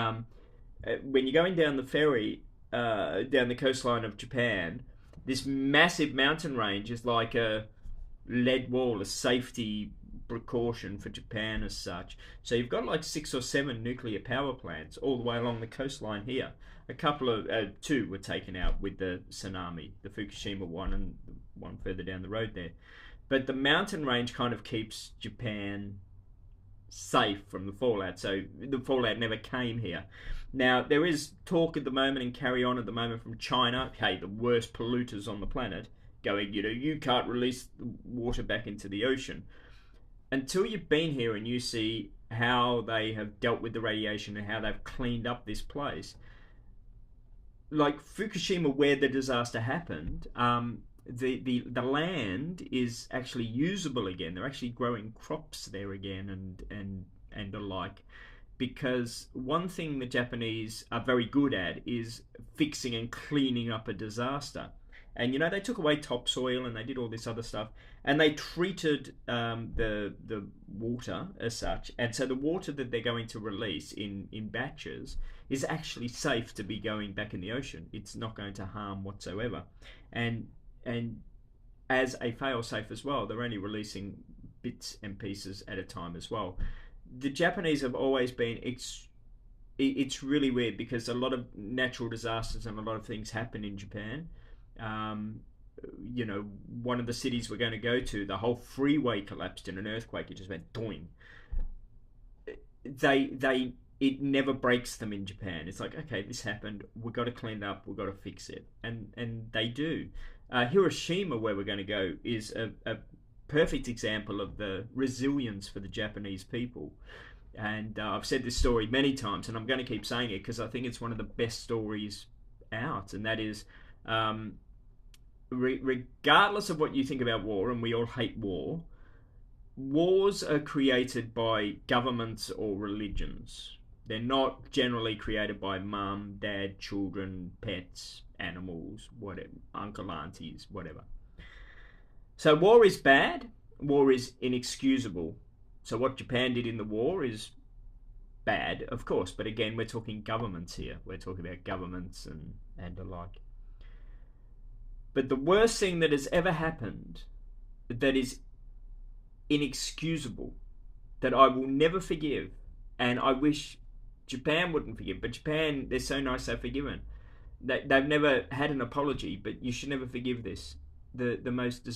when you're going down the ferry, down the coastline of Japan, this massive mountain range is like a lead wall, a safety precaution for Japan as such. So you've got like 6 or 7 nuclear power plants all the way along the coastline here. A couple of, 2 were taken out with the tsunami, the Fukushima one and one further down the road there. But the mountain range kind of keeps Japan safe from the fallout, so the fallout never came here. Now, there is talk at the moment and carry on at the moment from China, hey, the worst polluters on the planet, going, you can't release water back into the ocean. Until you've been here and you see how they have dealt with the radiation and how they've cleaned up this place, like Fukushima, where the disaster happened, the land is actually usable again. They're actually growing crops there again and the like. Because one thing the Japanese are very good at is fixing and cleaning up a disaster. And they took away topsoil and they did all this other stuff, and they treated the water as such. And so the water that they're going to release in batches is actually safe to be going back in the ocean. It's not going to harm whatsoever. And as a fail-safe as well, they're only releasing bits and pieces at a time as well. The Japanese have always been, it's really weird because a lot of natural disasters and a lot of things happen in Japan. One of the cities we're going to go to, the whole freeway collapsed in an earthquake. It just went doing. It never breaks them in Japan. It's like, okay, this happened. We've got to clean it up. We've got to fix it. And they do. Hiroshima, where we're going to go, is a perfect example of the resilience for the Japanese people. And I've said this story many times, and I'm going to keep saying it because I think it's one of the best stories out. And that is, regardless of what you think about war, and we all hate war, wars are created by governments or religions. They're not generally created by mum, dad, children, pets, animals, whatever, uncle, aunties, whatever. So war is bad. War is inexcusable. So what Japan did in the war is bad, of course. But again, we're talking governments here. We're talking about governments and the like. But the worst thing that has ever happened, that is inexcusable, that I will never forgive, and I wish Japan wouldn't forgive, but Japan, they're so nice they've forgiven. They've never had an apology, but you should never forgive this. The most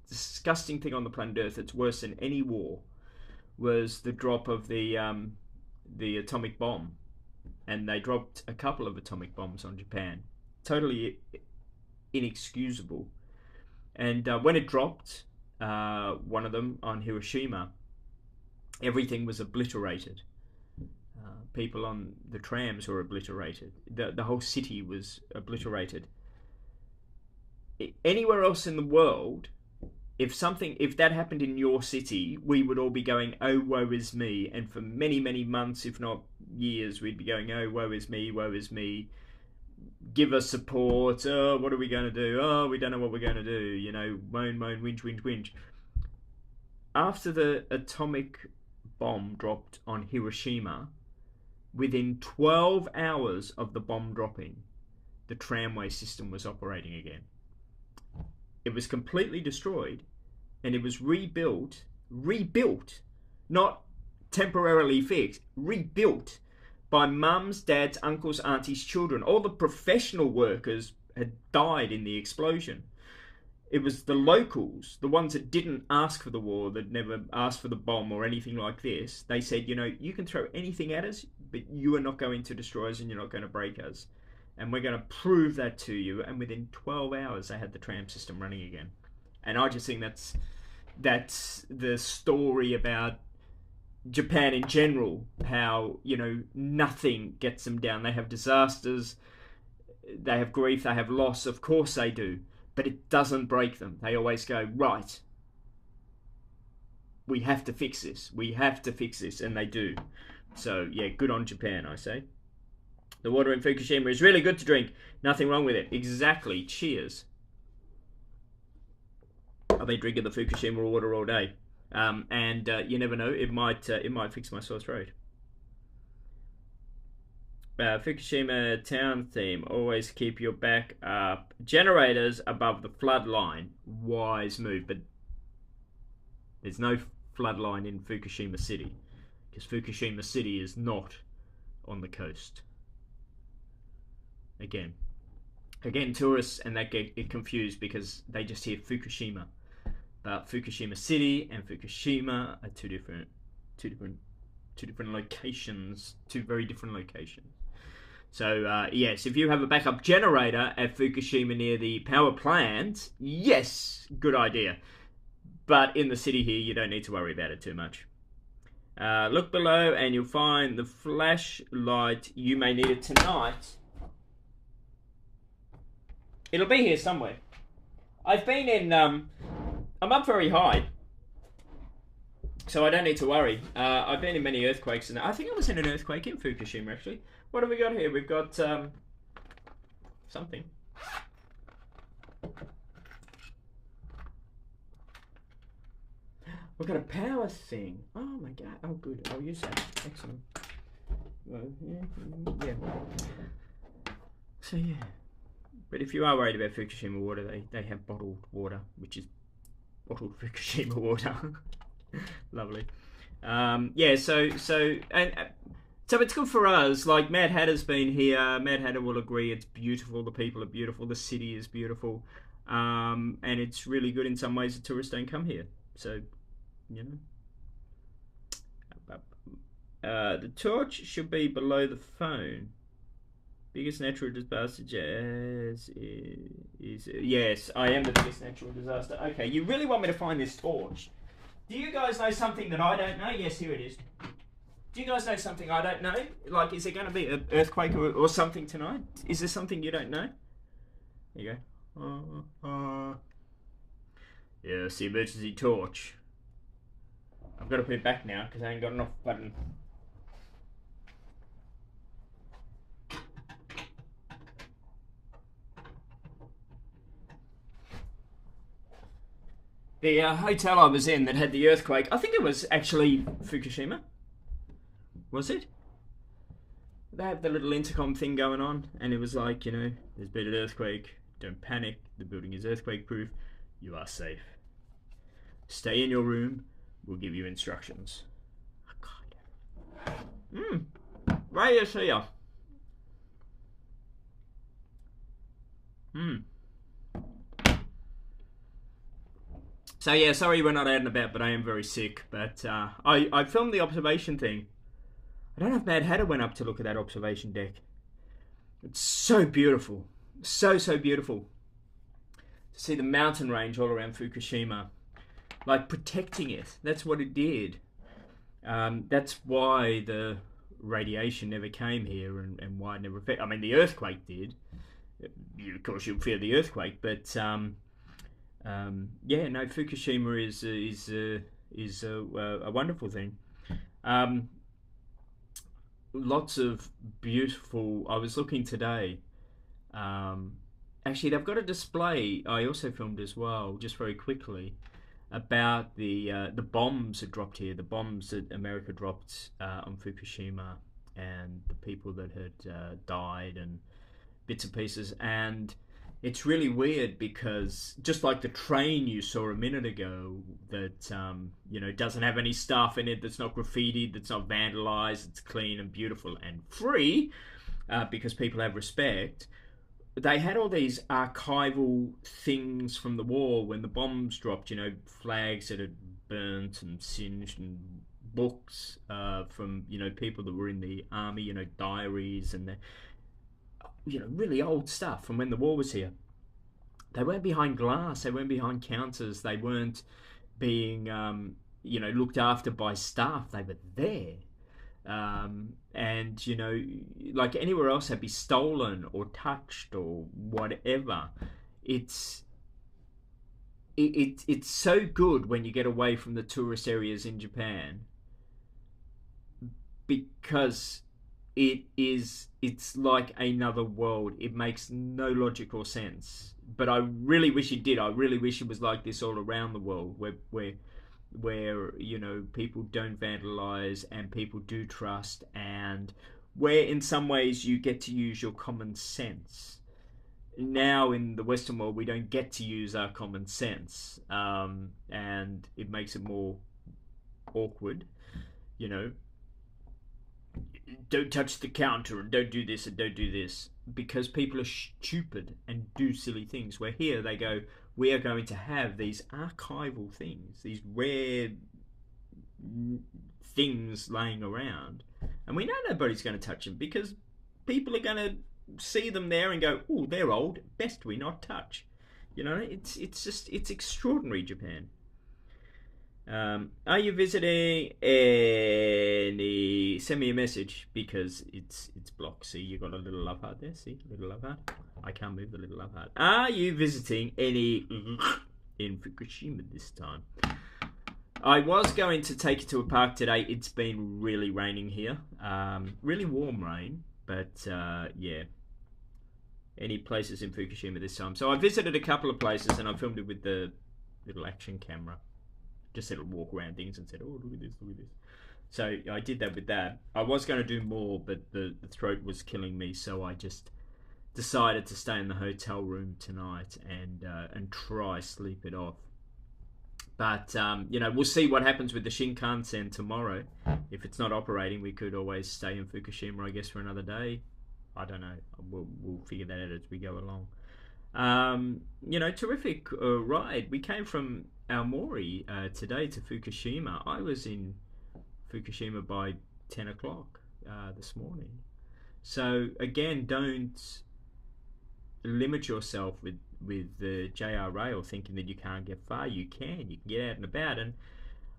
disgusting thing on the planet Earth that's worse than any war was the drop of the atomic bomb, and they dropped a couple of atomic bombs on Japan. Totally inexcusable. And when it dropped, one of them on Hiroshima, everything was obliterated. People on the trams were obliterated. The whole city was obliterated. Anywhere else in the world, if that happened in your city, we would all be going, oh, woe is me. And for many, many months, if not years, we'd be going, oh, woe is me, woe is me. Give us support. Oh, what are we going to do? Oh, we don't know what we're going to do. You know, moan, moan, whinge, whinge, whinge. After the atomic bomb dropped on Hiroshima, within 12 hours of the bomb dropping, the tramway system was operating again. It was completely destroyed, and it was rebuilt, not temporarily fixed, rebuilt by mums, dads, uncles, aunties, children. All the professional workers had died in the explosion. It was the locals, the ones that didn't ask for the war, that never asked for the bomb or anything like this. They said, you know, you can throw anything at us, but you are not going to destroy us and you're not going to break us. And we're going to prove that to you. And within 12 hours, they had the tram system running again. And I just think that's the story about Japan in general, how, you know, nothing gets them down. They have disasters, they have grief, they have loss, of course they do, but it doesn't break them. They always go, right, we have to fix this, and they do. So yeah, good on Japan, I say. The water in Fukushima is really good to drink, nothing wrong with it. Exactly, cheers. I've been drinking the Fukushima water all day. And you never know, it might fix my sore throat. Fukushima town theme, always keep your back up. Generators above the flood line, wise move. But there's no flood line in Fukushima City, because Fukushima City is not on the coast. Again, tourists and that get confused because they just hear Fukushima. But Fukushima City and Fukushima are two different locations, two very different locations. So yes, if you have a backup generator at Fukushima near the power plant, yes, good idea. But in the city here, you don't need to worry about it too much. Look below and you'll find the flashlight. You may need it tonight. It'll be here somewhere. I've been in... I'm up very high, so I don't need to worry. I've been in many earthquakes, and I think I was in an earthquake in Fukushima, actually. What have we got here? We've got something. We've got a power thing. Oh my god. Oh good. I'll use that. Excellent. Well, yeah. So yeah. But if you are worried about Fukushima water, they have bottled water, which is bottled Fukushima water. Lovely. Yeah, so it's good for us. Like, Mad Hatter's been here. Mad Hatter will agree it's beautiful. The people are beautiful. The city is beautiful. And it's really good in some ways that tourists don't come here. So, you know. The torch should be below the phone. Biggest natural disaster is yes, I am the biggest natural disaster. Okay, you really want me to find this torch? Do you guys know something that I don't know? Yes, here it is. Do you guys know something I don't know? Like, is there going to be an earthquake or something tonight? Is there something you don't know? There you go. Yeah, it's the emergency torch. I've got to put it back now because I ain't got enough button. The hotel I was in that had the earthquake, I think it was actually Fukushima. Was it? They have the little intercom thing going on, and it was like, you know, there's been an earthquake, don't panic, the building is earthquake proof, you are safe. Stay in your room, we'll give you instructions. Oh, God. Right here. So yeah, sorry we're not out and about, but I am very sick. But I filmed the observation thing. I don't know if Mad Hatter went up to look at that observation deck. It's so beautiful. So beautiful. To see the mountain range all around Fukushima. Like protecting it. That's what it did. That's why the radiation never came here and why it never affected. I mean, the earthquake did. Of course, you'll fear the earthquake, but yeah, no, Fukushima is a wonderful thing. Lots of beautiful. I was looking today. Actually, they've got a display. I also filmed as well, just very quickly, about the bombs that dropped here. The bombs that America dropped on Fukushima, and the people that had died, and bits and pieces. And it's really weird because just like the train you saw a minute ago that doesn't have any stuff in it, that's not graffitied, that's not vandalized, it's clean and beautiful and free because people have respect. They had all these archival things from the war when the bombs dropped, flags that had burnt and singed, and books from people that were in the army, diaries and really old stuff from when the war was here. They weren't behind glass, they weren't behind counters, they weren't being looked after by staff. They were there, and like anywhere else they'd be stolen or touched or whatever. It's so good when you get away from the tourist areas in Japan, because it's like another world. It makes no logical sense, but I really wish it did. I really wish it was like this all around the world, where people don't vandalize and people do trust, and where in some ways you get to use your common sense. Now in the Western world we don't get to use our common sense, and it makes it more awkward. Don't touch the counter and don't do this and don't do this, because people are stupid and do silly things. Where here they go, we are going to have these archival things, these rare things laying around, and we know nobody's going to touch them because people are going to see them there and go, oh, they're old, best we not touch. It's extraordinary, Japan. Are you visiting any? Send me a message, because it's blocked. See, you got a little love heart there. See, little love heart. I can't move the little love heart. Are you visiting any in Fukushima this time? I was going to take you to a park today. It's been really raining here. Really warm rain, but yeah. Any places in Fukushima this time? So I visited a couple of places and I filmed it with the little action camera. Just said, walk around things and said, oh, look at this, look at this. So I did that with that. I was going to do more, but the throat was killing me, so I just decided to stay in the hotel room tonight and try sleep it off. But we'll see what happens with the Shinkansen tomorrow. If it's not operating, we could always stay in Fukushima, I guess, for another day. I don't know. We'll figure that out as we go along. Terrific ride. We came from Aomori today to Fukushima. I was in Fukushima by 10 o'clock this morning. So again, don't limit yourself with the JR rail thinking that you can't get far. You can get out and about. And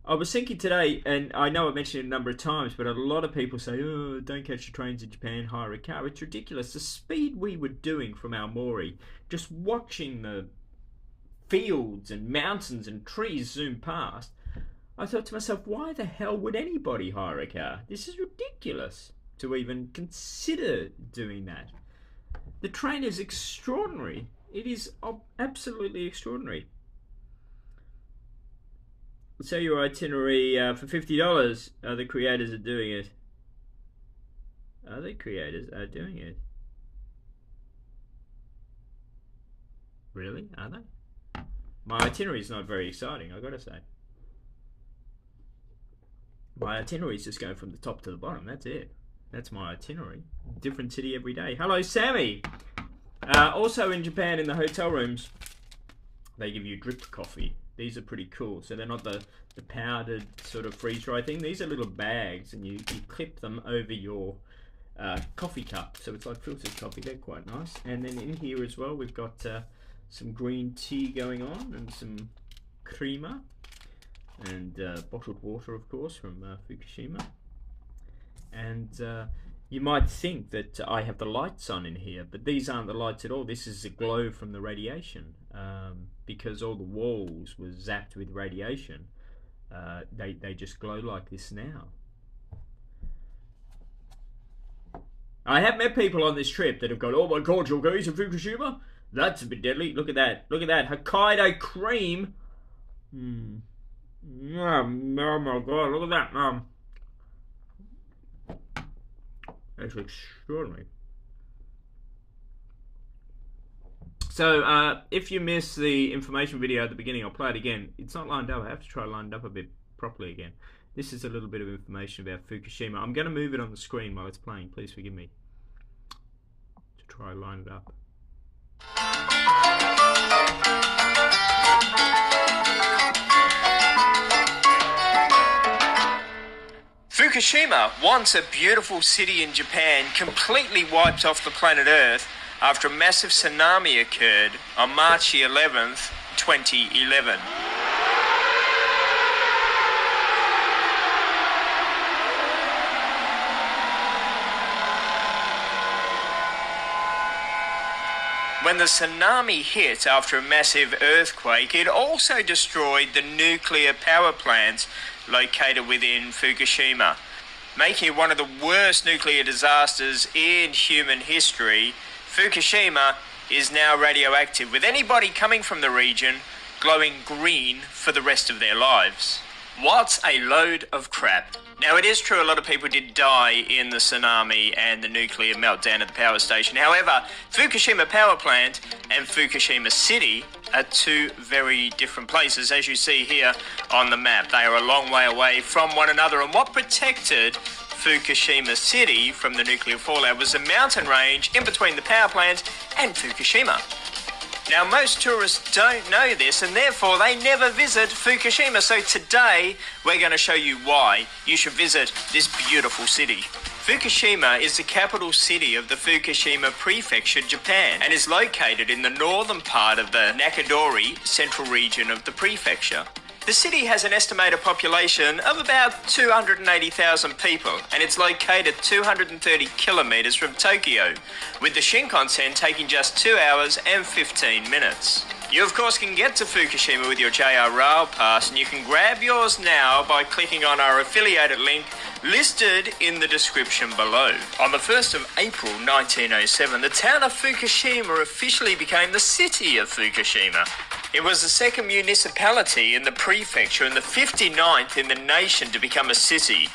I was thinking today, and I know I mentioned it a number of times, but a lot of people say, oh, don't catch the trains in Japan, hire a car. It's ridiculous. The speed we were doing from Aomori, just watching the fields and mountains and trees zoom past, I thought to myself, why the hell would anybody hire a car? This is ridiculous to even consider doing that. The train is extraordinary. It is absolutely extraordinary. So your itinerary for $50. The creators are doing it. The creators are doing it. Really? Are they? My itinerary is not very exciting, I've got to say. My itinerary is just going from the top to the bottom. That's it. That's my itinerary. Different city every day. Hello, Sammy. Also in Japan, in the hotel rooms, they give you drip coffee. These are pretty cool. So they're not the powdered sort of freeze-dry thing. These are little bags, and you clip them over your coffee cup. So it's like filtered coffee. They're quite nice. And then in here as well, we've got some green tea going on, and some creamer, and bottled water, of course, from Fukushima. And you might think that I have the lights on in here, but these aren't the lights at all. This is a glow from the radiation, because all the walls were zapped with radiation. They just glow like this now. I have met people on this trip that have gone, "Oh my god, you're going to Fukushima? That's a bit deadly. Look at that. Look at that. Hokkaido cream. Oh my god, look at that. That's extraordinary." So, if you missed the information video at the beginning, I'll play it again. It's not lined up. I have to try to line it up a bit properly again. This is a little bit of information about Fukushima. I'm going to move it on the screen while it's playing. Please forgive me. To try to line it up. Fukushima, once a beautiful city in Japan, completely wiped off the planet Earth after a massive tsunami occurred on March 11th, 2011. When the tsunami hit after a massive earthquake, it also destroyed the nuclear power plants located within Fukushima, making it one of the worst nuclear disasters in human history. Fukushima is now radioactive, with anybody coming from the region glowing green for the rest of their lives. What a load of crap. Now, it is true a lot of people did die in the tsunami and the nuclear meltdown at the power station. However, Fukushima Power Plant and Fukushima City are two very different places, as you see here on the map. They are a long way away from one another, and what protected Fukushima City from the nuclear fallout was a mountain range in between the power plant and Fukushima. Now, most tourists don't know this, and therefore they never visit Fukushima. So today, we're going to show you why you should visit this beautiful city. Fukushima is the capital city of the Fukushima Prefecture, Japan, and is located in the northern part of the Nakadori central region of the prefecture. The city has an estimated population of about 280,000 people, and it's located 230 kilometers from Tokyo, with the Shinkansen taking just 2 hours and 15 minutes. You of course can get to Fukushima with your JR Rail Pass, and you can grab yours now by clicking on our affiliated link listed in the description below. On the 1st of April 1907, the town of Fukushima officially became the city of Fukushima. It was the second municipality in the prefecture and the 59th in the nation to become a city.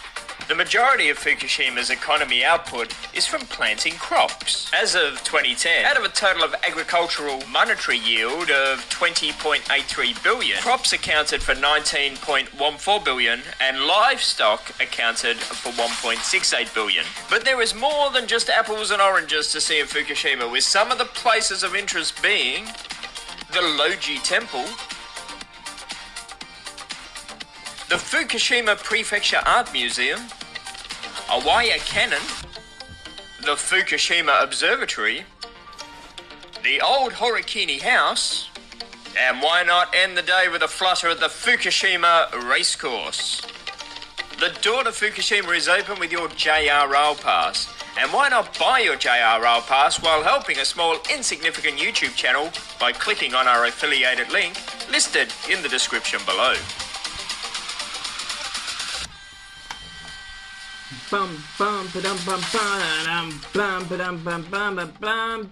The majority of Fukushima's economy output is from planting crops. As of 2010, out of a total of agricultural monetary yield of 20.83 billion, crops accounted for 19.14 billion and livestock accounted for 1.68 billion. But there is more than just apples and oranges to see in Fukushima, with some of the places of interest being the Loji Temple, the Fukushima Prefecture Art Museum, a wire cannon, the Fukushima Observatory, the old Horikini House, and why not end the day with a flutter at the Fukushima Racecourse. The door to Fukushima is open with your JR Rail Pass, and why not buy your JR Rail Pass while helping a small insignificant YouTube channel by clicking on our affiliated link listed in the description below.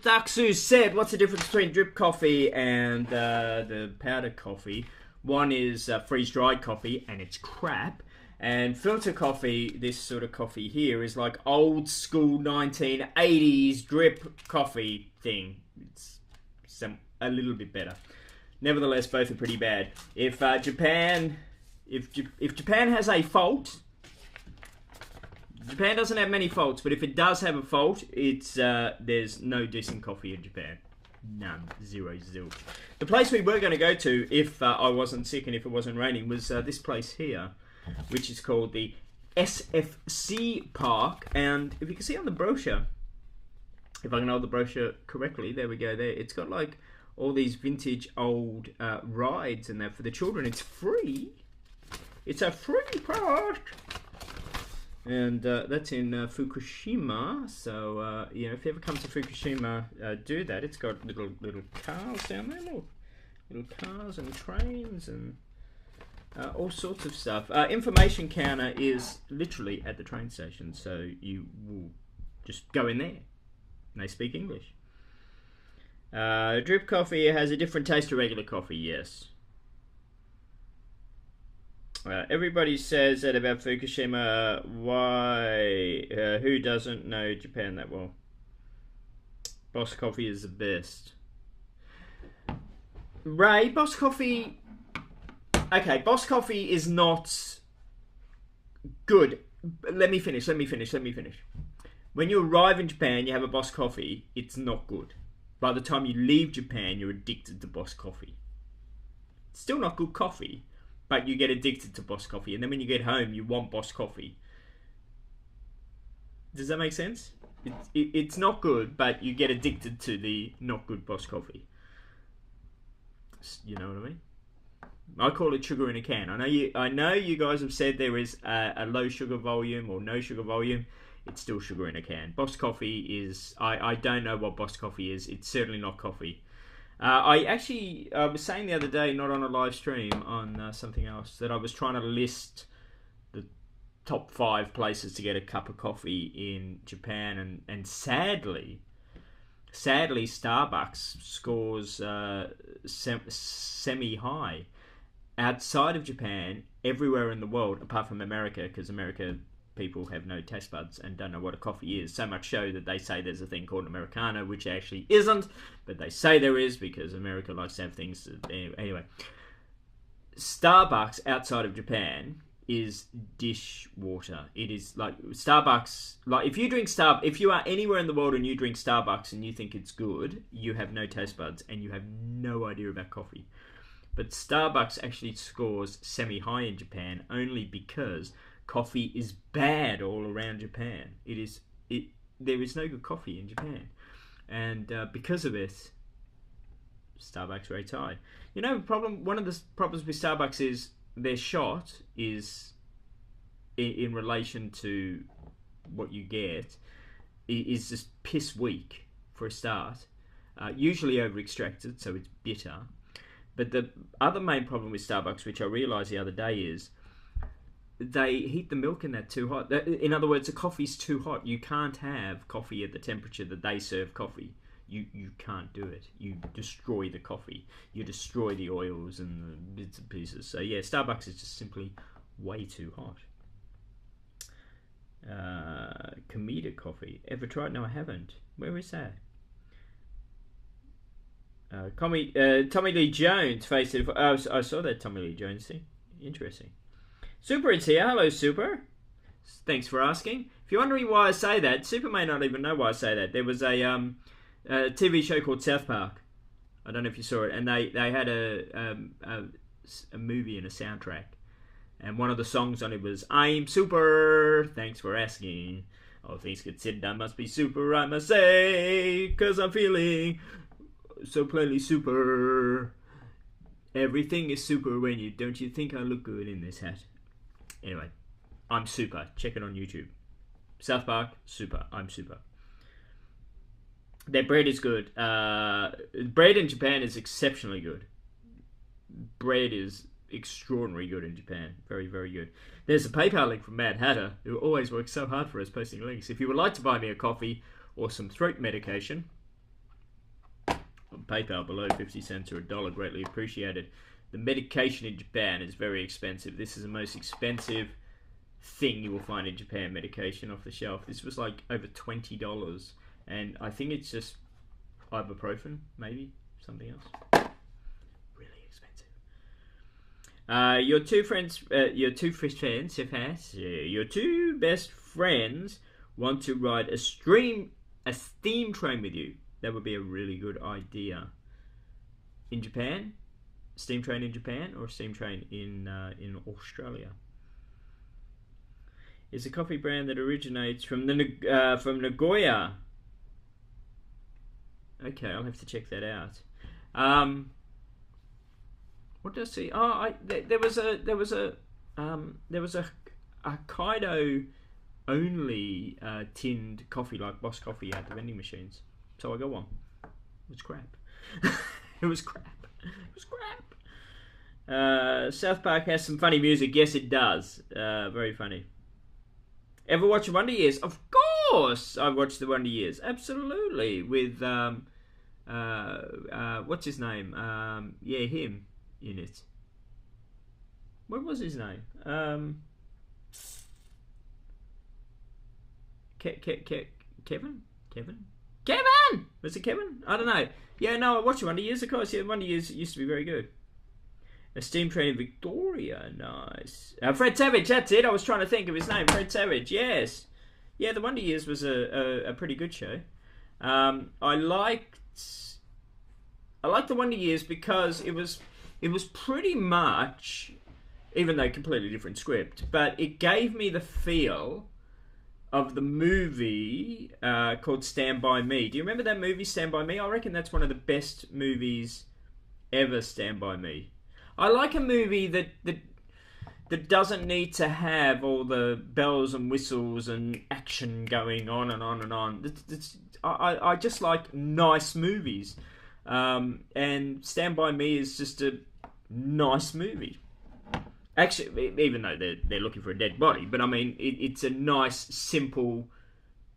Daksu said, what's the difference between drip coffee and the powdered coffee? One is freeze-dried coffee, and it's crap. And filter coffee, this sort of coffee here, is like old school 1980s drip coffee thing. It's a little bit better. Nevertheless, both are pretty bad. If Japan has a fault, Japan doesn't have many faults, but if it does have a fault, it's there's no decent coffee in Japan. None. Zero. Zilch. The place we were going to go to, if I wasn't sick and if it wasn't raining, was this place here, which is called the SFC Park. And if you can see on the brochure, if I can hold the brochure correctly, there we go there. It's got like all these vintage old rides and that for the children. It's free. It's a free park. And that's in Fukushima. So, you know, if you ever come to Fukushima, do that. It's got little cars down there. Little cars and trains and all sorts of stuff. Information counter is literally at the train station. So you will just go in there. And they speak English. Drip coffee has a different taste to regular coffee, yes. Everybody says that about Fukushima. Why? Who doesn't know Japan that well? Boss Coffee is the best. Ray, Boss Coffee... Okay, Boss Coffee is not good. Let me finish. When you arrive in Japan, you have a Boss Coffee, it's not good. By the time you leave Japan, you're addicted to Boss Coffee. It's still not good coffee, but you get addicted to Boss Coffee. And then when you get home, you want Boss Coffee. Does that make sense? It's not good, but you get addicted to the not good Boss Coffee. You know what I mean? I call it sugar in a can. I know you guys have said there is a low sugar volume or no sugar volume. It's still sugar in a can. Boss Coffee is... I don't know what Boss Coffee is. It's certainly not coffee. I was saying the other day, not on a live stream, on something else, that I was trying to list the top 5 places to get a cup of coffee in Japan, and sadly Starbucks scores semi-high. Outside of Japan, everywhere in the world, apart from America, because America people have no taste buds and don't know what a coffee is, so much so that they say there's a thing called Americano, which actually isn't, but they say there is because America likes to have things. Anyway, Starbucks outside of Japan is dishwater. It is like Starbucks. Like if you are anywhere in the world and you drink Starbucks and you think it's good, you have no taste buds and you have no idea about coffee. But Starbucks actually scores semi-high in Japan only because coffee is bad all around Japan. There is no good coffee in Japan, and because of it, Starbucks rates high. You know, one of the problems with Starbucks is their shot is in relation to what you get is just piss weak for a start. Usually over extracted, so it's bitter. But the other main problem with Starbucks, which I realised the other day, is they heat the milk in that too hot. In other words, the coffee's too hot. You can't have coffee at the temperature that they serve coffee. You can't do it. You destroy the coffee. You destroy the oils and the bits and pieces. So yeah, Starbucks is just simply way too hot. Comida coffee. Ever tried? No, I haven't. Where is that? Tommy Lee Jones faced it. I saw that Tommy Lee Jones thing. Interesting. Super is here. Hello, Super. Thanks for asking. If you're wondering why I say that, Super may not even know why I say that. There was a TV show called South Park. I don't know if you saw it, and they had a movie and a soundtrack, and one of the songs on it was "I'm Super. Thanks for asking. All things considered, I must be super. I must say, 'cause I'm feeling so plainly super. Everything is super when you don't you think I look good in this hat." Anyway, I'm super. Check it on YouTube. South Park, super. I'm super. Their bread is good. Bread in Japan is exceptionally good. Bread is extraordinarily good in Japan. Very, very good. There's a PayPal link from Mad Hatter, who always works so hard for us posting links. If you would like to buy me a coffee or some throat medication, on PayPal below 50 cents or $1, greatly appreciated. The medication in Japan is very expensive. This is the most expensive thing you will find in Japan, medication off the shelf. This was like over $20, and I think it's just ibuprofen, maybe something else. Really expensive. Your two best friends want to ride a steam train with you. That would be a really good idea. In Japan, steam train in Japan or steam train in Australia. Is a coffee brand that originates from Nagoya. Okay, I'll have to check that out. What did I see? Oh, there was a Hokkaido only tinned coffee like Boss Coffee at the vending machines. So I got one. It was crap. It was crap. South Park has some funny music. Yes, it does. Very funny. Ever watch Wonder Years? Of course, I've watched the Wonder Years. Absolutely, with what's his name? Yeah, him in it. What was his name? Kevin? Was it Kevin? I don't know. Yeah, no, I watched Wonder Years, of course. Yeah, Wonder Years used to be very good. A steam train in Victoria, nice. Fred Savage, that's it. I was trying to think of his name. Fred Savage, yes. Yeah, the Wonder Years was a pretty good show. I liked the Wonder Years because it was pretty much, even though completely different script, but it gave me the feel of the movie called Stand By Me. Do you remember that movie, Stand By Me? I reckon that's one of the best movies ever, Stand By Me. I like a movie that doesn't need to have all the bells and whistles and action going on and on and on. I just like nice movies. And Stand By Me is just a nice movie. Actually, even though they're looking for a dead body, but I mean, it's a nice, simple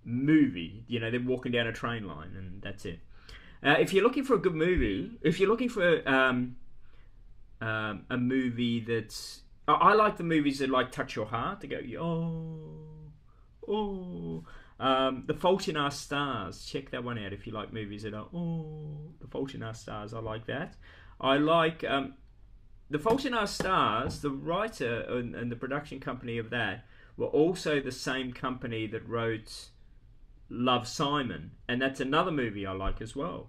movie. You know, they're walking down a train line, and that's it. If you're looking for a good movie, if you're looking for a movie that's, I like the movies that like touch your heart. They go, The Fault in Our Stars. Check that one out if you like movies that are The Fault in Our Stars. I like that. I like The Fault in Our Stars. The writer and the production company of that were also the same company that wrote Love, Simon, and that's another movie I like as well.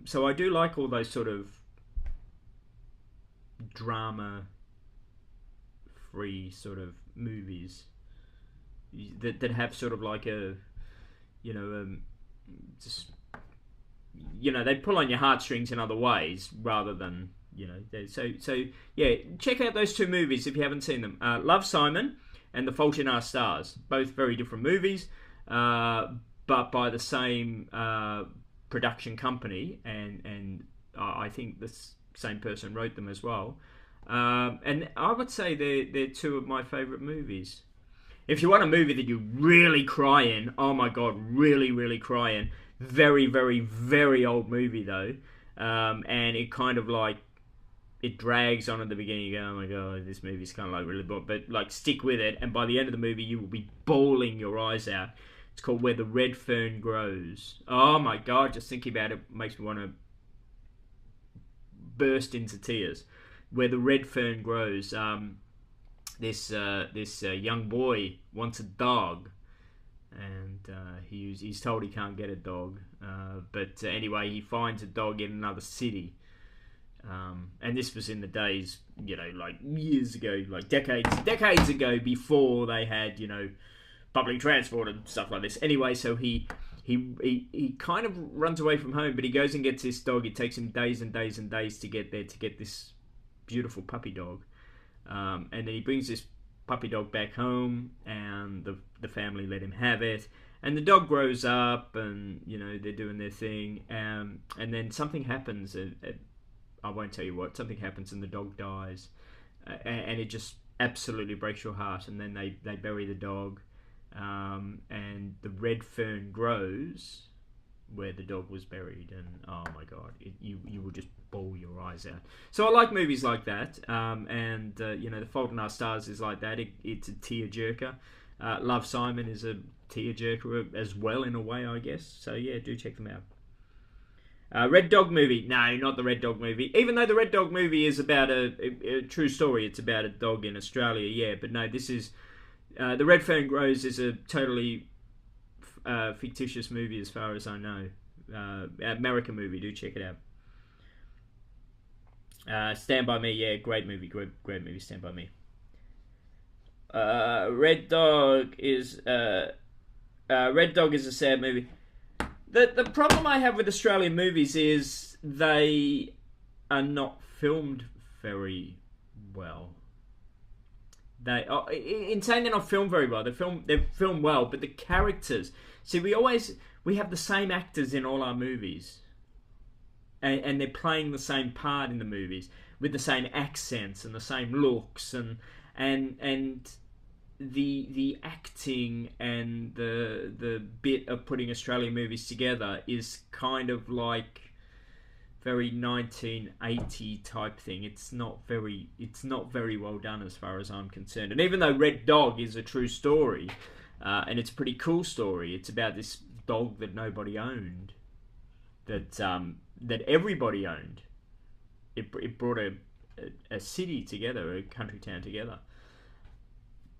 So I do like all those sort of drama-free sort of movies that have sort of like a, just, they pull on your heartstrings in other ways rather than, so yeah, check out those two movies if you haven't seen them. Love, Simon and The Fault in Our Stars, both very different movies, but by the same production company, and I think the same person wrote them as well. And I would say they're two of my favourite movies. If you want a movie that you really cry in, oh my god, really, really cry in. Very, very, very old movie though. And it kind of like, it drags on at the beginning. You go, oh my god, this movie's kind of like really boring. But like, stick with it, and by the end of the movie, you will be bawling your eyes out. It's called Where the Red Fern Grows. Oh my god, just thinking about it makes me want to burst into tears. Where the Red Fern Grows. This young boy wants a dog, and he's told he can't get a dog. But anyway, he finds a dog in another city. And this was in the days, like years ago, like decades ago, before they had, public transport and stuff like this. Anyway, so he kind of runs away from home, but he goes and gets this dog. It takes him days and days and days to get there, to get this beautiful puppy dog. And then he brings this puppy dog back home, and the family let him have it. And the dog grows up, and they're doing their thing. And then something happens. I won't tell you what. Something happens, and the dog dies, and it just absolutely breaks your heart. And then they bury the dog, and the red fern grows where the dog was buried, and oh my god, you will just bawl your eyes out. So I like movies like that, and The Fault in Our Stars is like that. It's a tearjerker. Love, Simon is a tearjerker as well, in a way, I guess. So yeah, do check them out. Red Dog movie. No, not the Red Dog movie. Even though the Red Dog movie is about a true story, it's about a dog in Australia, yeah. But no, this is The Red Fern Grows is a totally fictitious movie as far as I know. American movie. Do check it out. Stand By Me, yeah, great movie, great movie. Stand By Me. Red Dog is a sad movie. The problem I have with Australian movies is they are not filmed very well. They are, in saying they're not filmed very well, they're filmed well, but the characters. See, we have the same actors in all our movies, and they're playing the same part in the movies with the same accents and the same looks and the acting and the bit of putting Australian movies together is kind of like very 1980 type thing. It's not very well done as far as I'm concerned. And even though Red Dog is a true story, and it's a pretty cool story, it's about this dog that nobody owned, that everybody owned. It brought a city together, a country town together.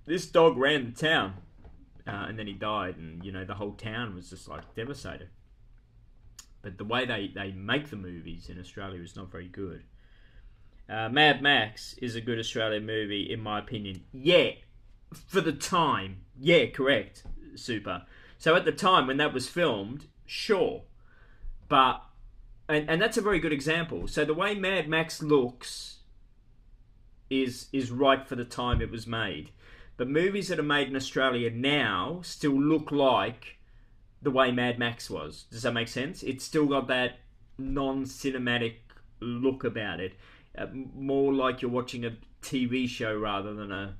This dog ran the town, and then he died, and the whole town was just like devastated. But the way they make the movies in Australia is not very good. Mad Max is a good Australian movie, in my opinion. Yeah, for the time. Yeah, correct. Super. So at the time when that was filmed, sure. But, and that's a very good example. So the way Mad Max looks is right for the time it was made. But movies that are made in Australia now still look like the way Mad Max was. Does that make sense? It's still got that non-cinematic look about it. More like you're watching a TV show rather than a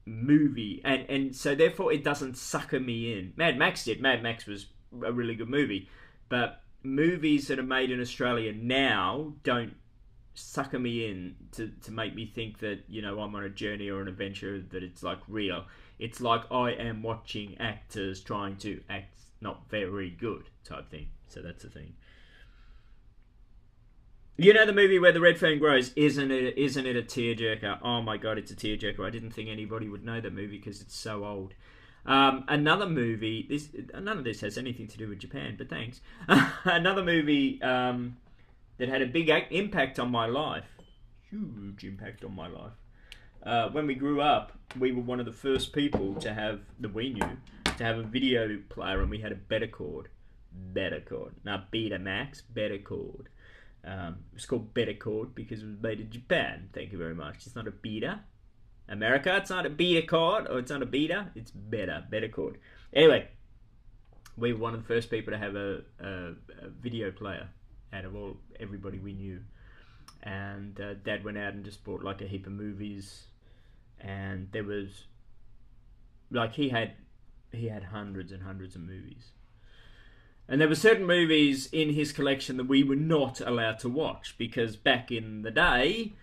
movie. And so therefore it doesn't sucker me in. Mad Max did. Mad Max was a really good movie. But movies that are made in Australia now don't sucker me in to make me think that, I'm on a journey or an adventure, that it's like real. It's like I am watching actors trying to act not very good type thing. So that's the thing. The movie Where the Red Fern Grows, isn't it a tearjerker? Oh my god, it's a tearjerker. I didn't think anybody would know that movie because it's so old. Another movie, none of this has anything to do with Japan, but thanks. Another movie that had a big impact on my life. Huge impact on my life. When we grew up, we were one of the first people to have, that we knew, to have a video player, and we had a Bettercord. Not Betamax, Bettercord. It was called Bettercord because it was made in Japan. Thank you very much. It's not a beta. America, it's not a beta cord, or it's not a beta, it's Bettercord. Anyway, we were one of the first people to have a video player out of everybody we knew. And Dad went out and just bought like a heap of movies, and there was like he had hundreds and hundreds of movies, and there were certain movies in his collection that we were not allowed to watch because back in the day,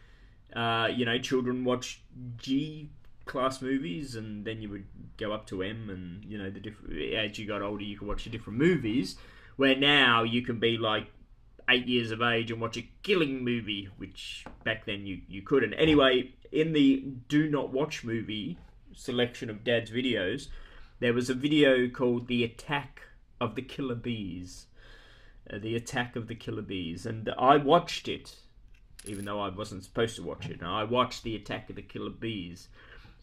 children watched G class movies, and then you would go up to M, and the different, as you got older you could watch the different movies, where now you can be like 8 years of age and watch a killing movie, which back then you couldn't. Anyway, in the do not watch movie selection of Dad's videos, there was a video called The Attack of the Killer Bees. The Attack of the Killer Bees. And I watched it, even though I wasn't supposed to watch it. And I watched The Attack of the Killer Bees.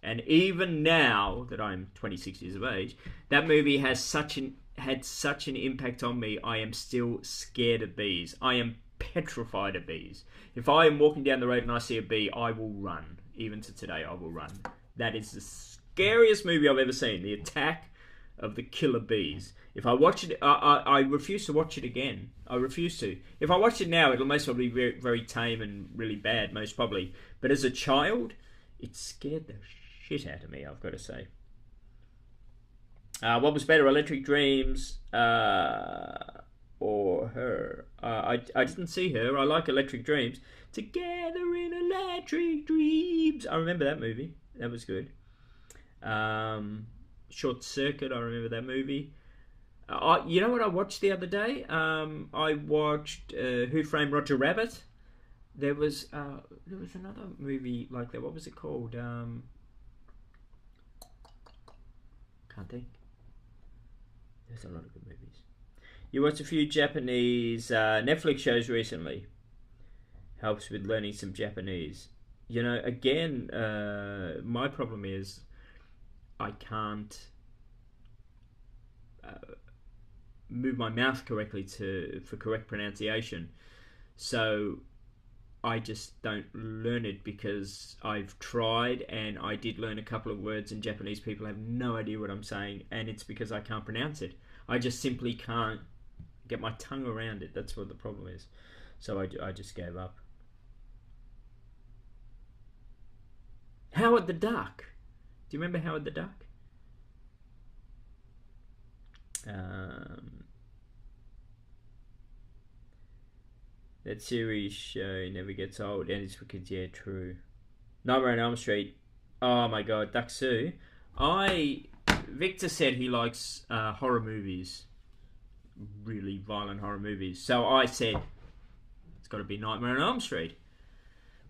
And even now that I'm 26 years of age, that movie had such an impact on me. I am still scared of bees. I am petrified of bees. If I am walking down the road and I see a bee, I will run. Even to today, I will run. That is the scariest movie I've ever seen. The Attack of the Killer Bees. If I watch it, I refuse to watch it again. I refuse to. If I watch it now, it'll most probably be very, very tame and really bad, most probably. But as a child, it scared the shit out of me, I've got to say. What was better, Electric Dreams or Her? I didn't see Her. I like Electric Dreams. Together in Electric Dreams. I remember that movie. That was good. Short Circuit. I remember that movie. You know what I watched the other day? I watched Who Framed Roger Rabbit. There was another movie like that. What was it called? Can't think. There's a lot of good movies. You watched a few Japanese Netflix shows recently. Helps with learning some Japanese. You know, again, my problem is I can't move my mouth correctly for correct pronunciation. So I just don't learn it because I've tried, and I did learn a couple of words, and Japanese people have no idea what I'm saying, and it's because I can't pronounce it. I just simply can't get my tongue around it. That's what the problem is. So I just gave up. Howard the Duck. Do you remember Howard the Duck? That series show never gets old, and it's because, yeah, true. Nightmare on Elm Street. Oh my god, Daksu. Victor said he likes horror movies, really violent horror movies. So I said it's got to be Nightmare on Elm Street.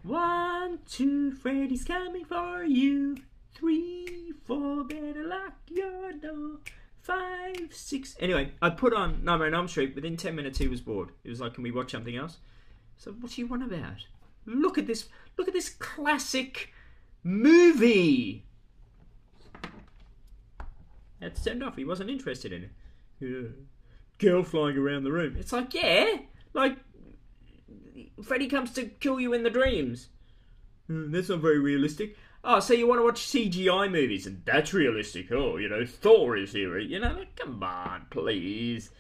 1, 2, Freddy's coming for you. 3, 4, better lock your door. 5, 6. Anyway, I put on Nightmare on Elm Street. Within 10 minutes, he was bored. He was like, "Can we watch something else?" So, what do you want about? Look at this! Look at this classic movie. That's turned off. He wasn't interested in it. Yeah. Girl flying around the room. It's like, yeah, like Freddy comes to kill you in the dreams. That's not very realistic. Oh, so you want to watch CGI movies, and that's realistic. Oh, you know, Thor is here. You know, like, come on, please.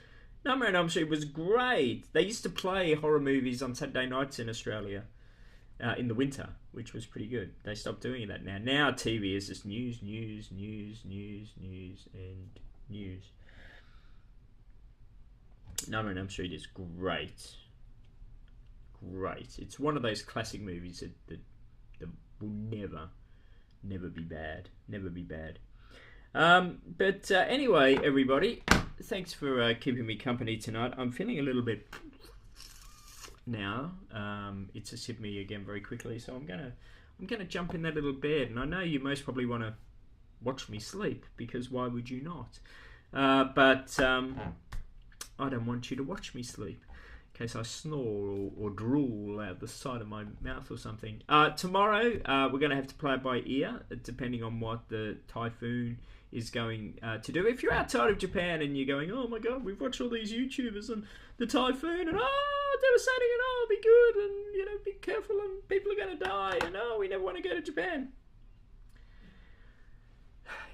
Nightmare on Elm Street was great. They used to play horror movies on Saturday nights in Australia in the winter, which was pretty good. They stopped doing that now. Now TV is just news, and news. Nightmare on Elm Street is great. Great. It's one of those classic movies that will never be bad. Never be bad. But anyway, everybody, thanks for keeping me company tonight. I'm feeling a little bit now. It's just hit me again very quickly, so I'm gonna jump in that little bed. And I know you most probably want to watch me sleep, because why would you not? But I don't want you to watch me sleep, in case I snore or drool out the side of my mouth or something. Tomorrow, we're going to have to play it by ear, depending on what the typhoon is going to do. If you're outside of Japan and you're going, "Oh my god, we've watched all these YouTubers and the typhoon, and devastating, and be good, and you know, be careful, and people are going to die, and we never want to go to Japan."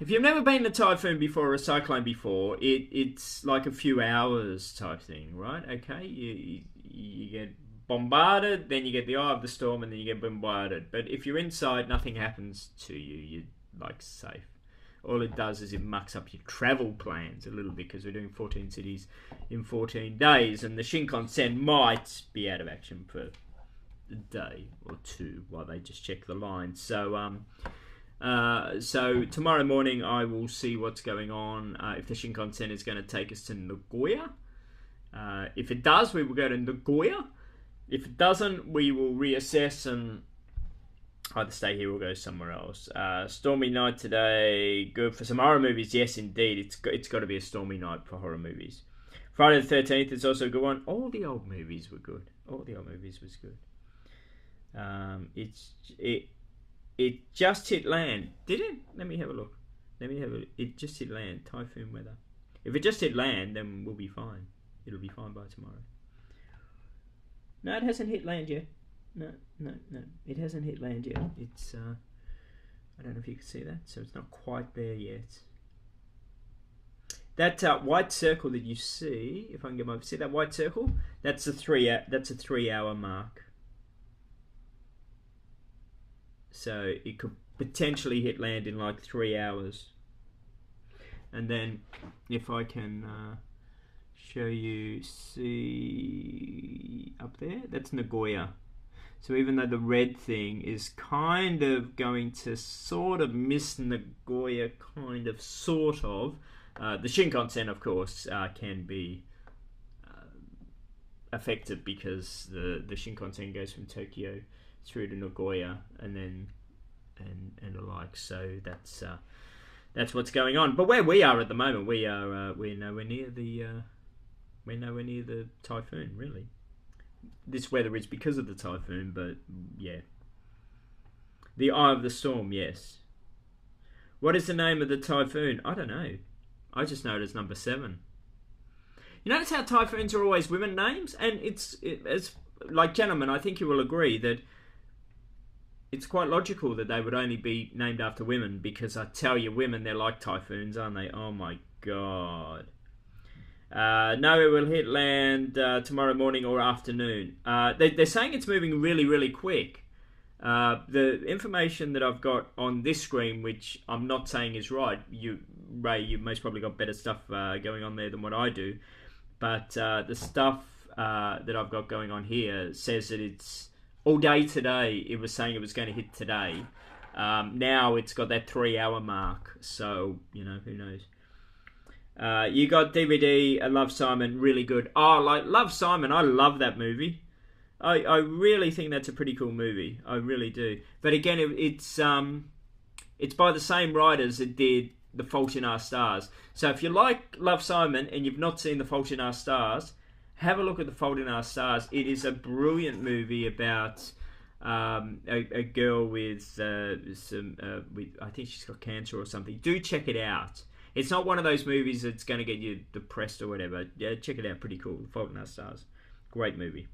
If you've never been in a typhoon before or a cyclone before, it's like a few hours type thing, right? Okay, you get bombarded, then you get the eye of the storm, and then you get bombarded. But if you're inside, nothing happens to you. You're like safe. All it does is it mucks up your travel plans a little bit, because we're doing 14 cities in 14 days, and the Shinkansen might be out of action for a day or two while they just check the lines. So tomorrow morning I will see what's going on, if the Shinkansen is going to take us to Nagoya. If it does, we will go to Nagoya. If it doesn't, we will reassess and either stay here or go somewhere else. Stormy night today, good for some horror movies. Yes, indeed, it's got to be a stormy night for horror movies. Friday the 13th is also a good one. All the old movies were good. All the old movies was good. It just hit land. Did it? Let me have a look. It just hit land. Typhoon weather. If it just hit land, then we'll be fine. It'll be fine by tomorrow. No, it hasn't hit land yet. No. It hasn't hit land yet. It's, I don't know if you can see that. So it's not quite there yet. That white circle that you see, if I can get my... See that white circle? That's a 3-hour mark. So it could potentially hit land in like 3 hours. And then if I can show you, see up there, that's Nagoya. So even though the red thing is kind of going to sort of miss Nagoya, the Shinkansen, of course, can be affected, because the Shinkansen goes from Tokyo through to Nagoya and then and the like. So that's what's going on. But where we are at the moment, we're nowhere near the We're nowhere near the typhoon, really. This weather is because of the typhoon, but yeah. The eye of the storm, yes. What is the name of the typhoon? I don't know. I just know it as number 7. You notice how typhoons are always women names? And it's like, gentlemen, I think you will agree that it's quite logical that they would only be named after women, because I tell you, women, they're like typhoons, aren't they? Oh my God. No, it will hit land tomorrow morning or afternoon. They're saying it's moving really, really quick. The information that I've got on this screen, which I'm not saying is right, Ray, you've most probably got better stuff going on there than what I do, but the stuff that I've got going on here says that it's all day today. It was saying it was going to hit today. Now it's got that 3-hour mark, so, you know, who knows. You got DVD, Love, Simon, really good. Oh, like Love, Simon, I love that movie. I really think that's a pretty cool movie. I really do. But again, it's by the same writers that did The Fault in Our Stars. So if you like Love, Simon and you've not seen The Fault in Our Stars, have a look at The Fault in Our Stars. It is a brilliant movie about a girl with I think she's got cancer or something. Do check it out. It's not one of those movies that's going to get you depressed or whatever. Yeah, check it out. Pretty cool. The Fault in Our Stars. Great movie.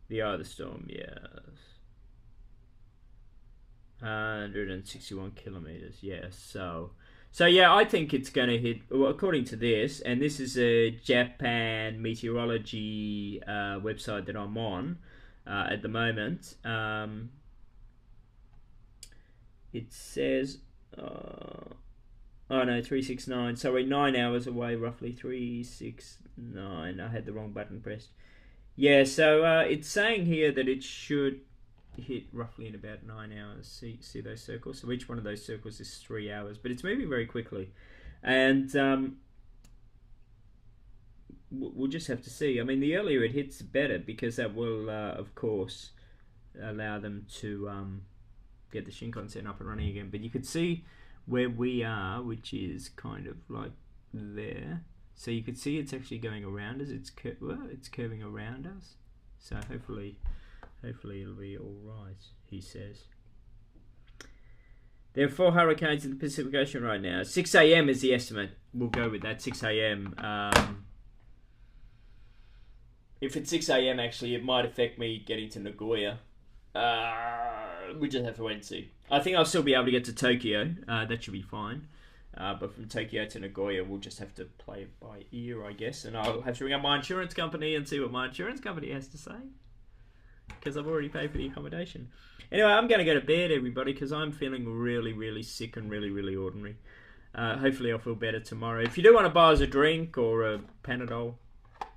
The Eye of the Storm, yes. 161 kilometers, yes. So yeah, I think it's going to hit, well, according to this, and this is a Japan meteorology website that I'm on at the moment. It says, oh no, 369. So we're 9 hours away, roughly. 369. I had the wrong button pressed. Yeah, so it's saying here that it should hit roughly in about 9 hours. See those circles? So each one of those circles is 3 hours, but it's moving very quickly, and we'll just have to see. I mean, the earlier it hits, the better, because that will, of course, allow them to get the Shinkansen up and running again. But you could see where we are, which is kind of like there. So you could see it's actually going around us. It's curving around us. So hopefully it'll be all right, he says. There are 4 hurricanes in the Pacific Ocean right now. 6 a.m. is the estimate. We'll go with that, 6 a.m. If it's 6 a.m. actually, it might affect me getting to Nagoya. We just have to wait and see. I think I'll still be able to get to Tokyo. That should be fine. But from Tokyo to Nagoya, we'll just have to play it by ear, I guess. And I'll have to ring up my insurance company and see what my insurance company has to say, because I've already paid for the accommodation. Anyway, I'm going to go to bed, everybody, because I'm feeling really, really sick and really, really ordinary. Hopefully I'll feel better tomorrow. If you do want to buy us a drink or a Panadol,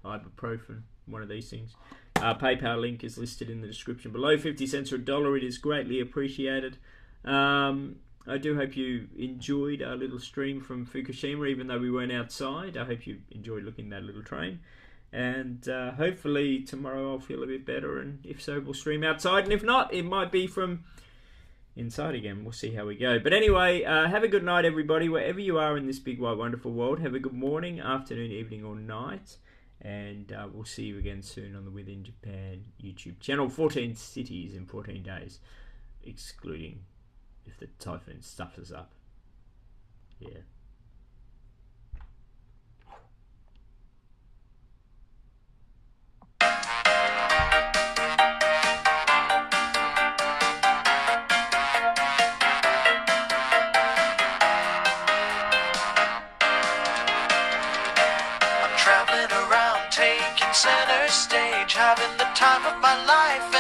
ibuprofen, one of these things, PayPal link is listed in the description below. 50 cents or $1, it is greatly appreciated. I do hope you enjoyed our little stream from Fukushima, even though we weren't outside. I hope you enjoyed looking at that little train. And hopefully tomorrow I'll feel a bit better, and if so, we'll stream outside. And if not, it might be from inside again. We'll see how we go. But anyway, have a good night, everybody, wherever you are in this big, wide, wonderful world. Have a good morning, afternoon, evening, or night. And we'll see you again soon on the Within Japan YouTube channel. 14 cities in 14 days, excluding if the typhoon stuffs us up. Yeah. I'm traveling around, taking center stage, having the time of my life.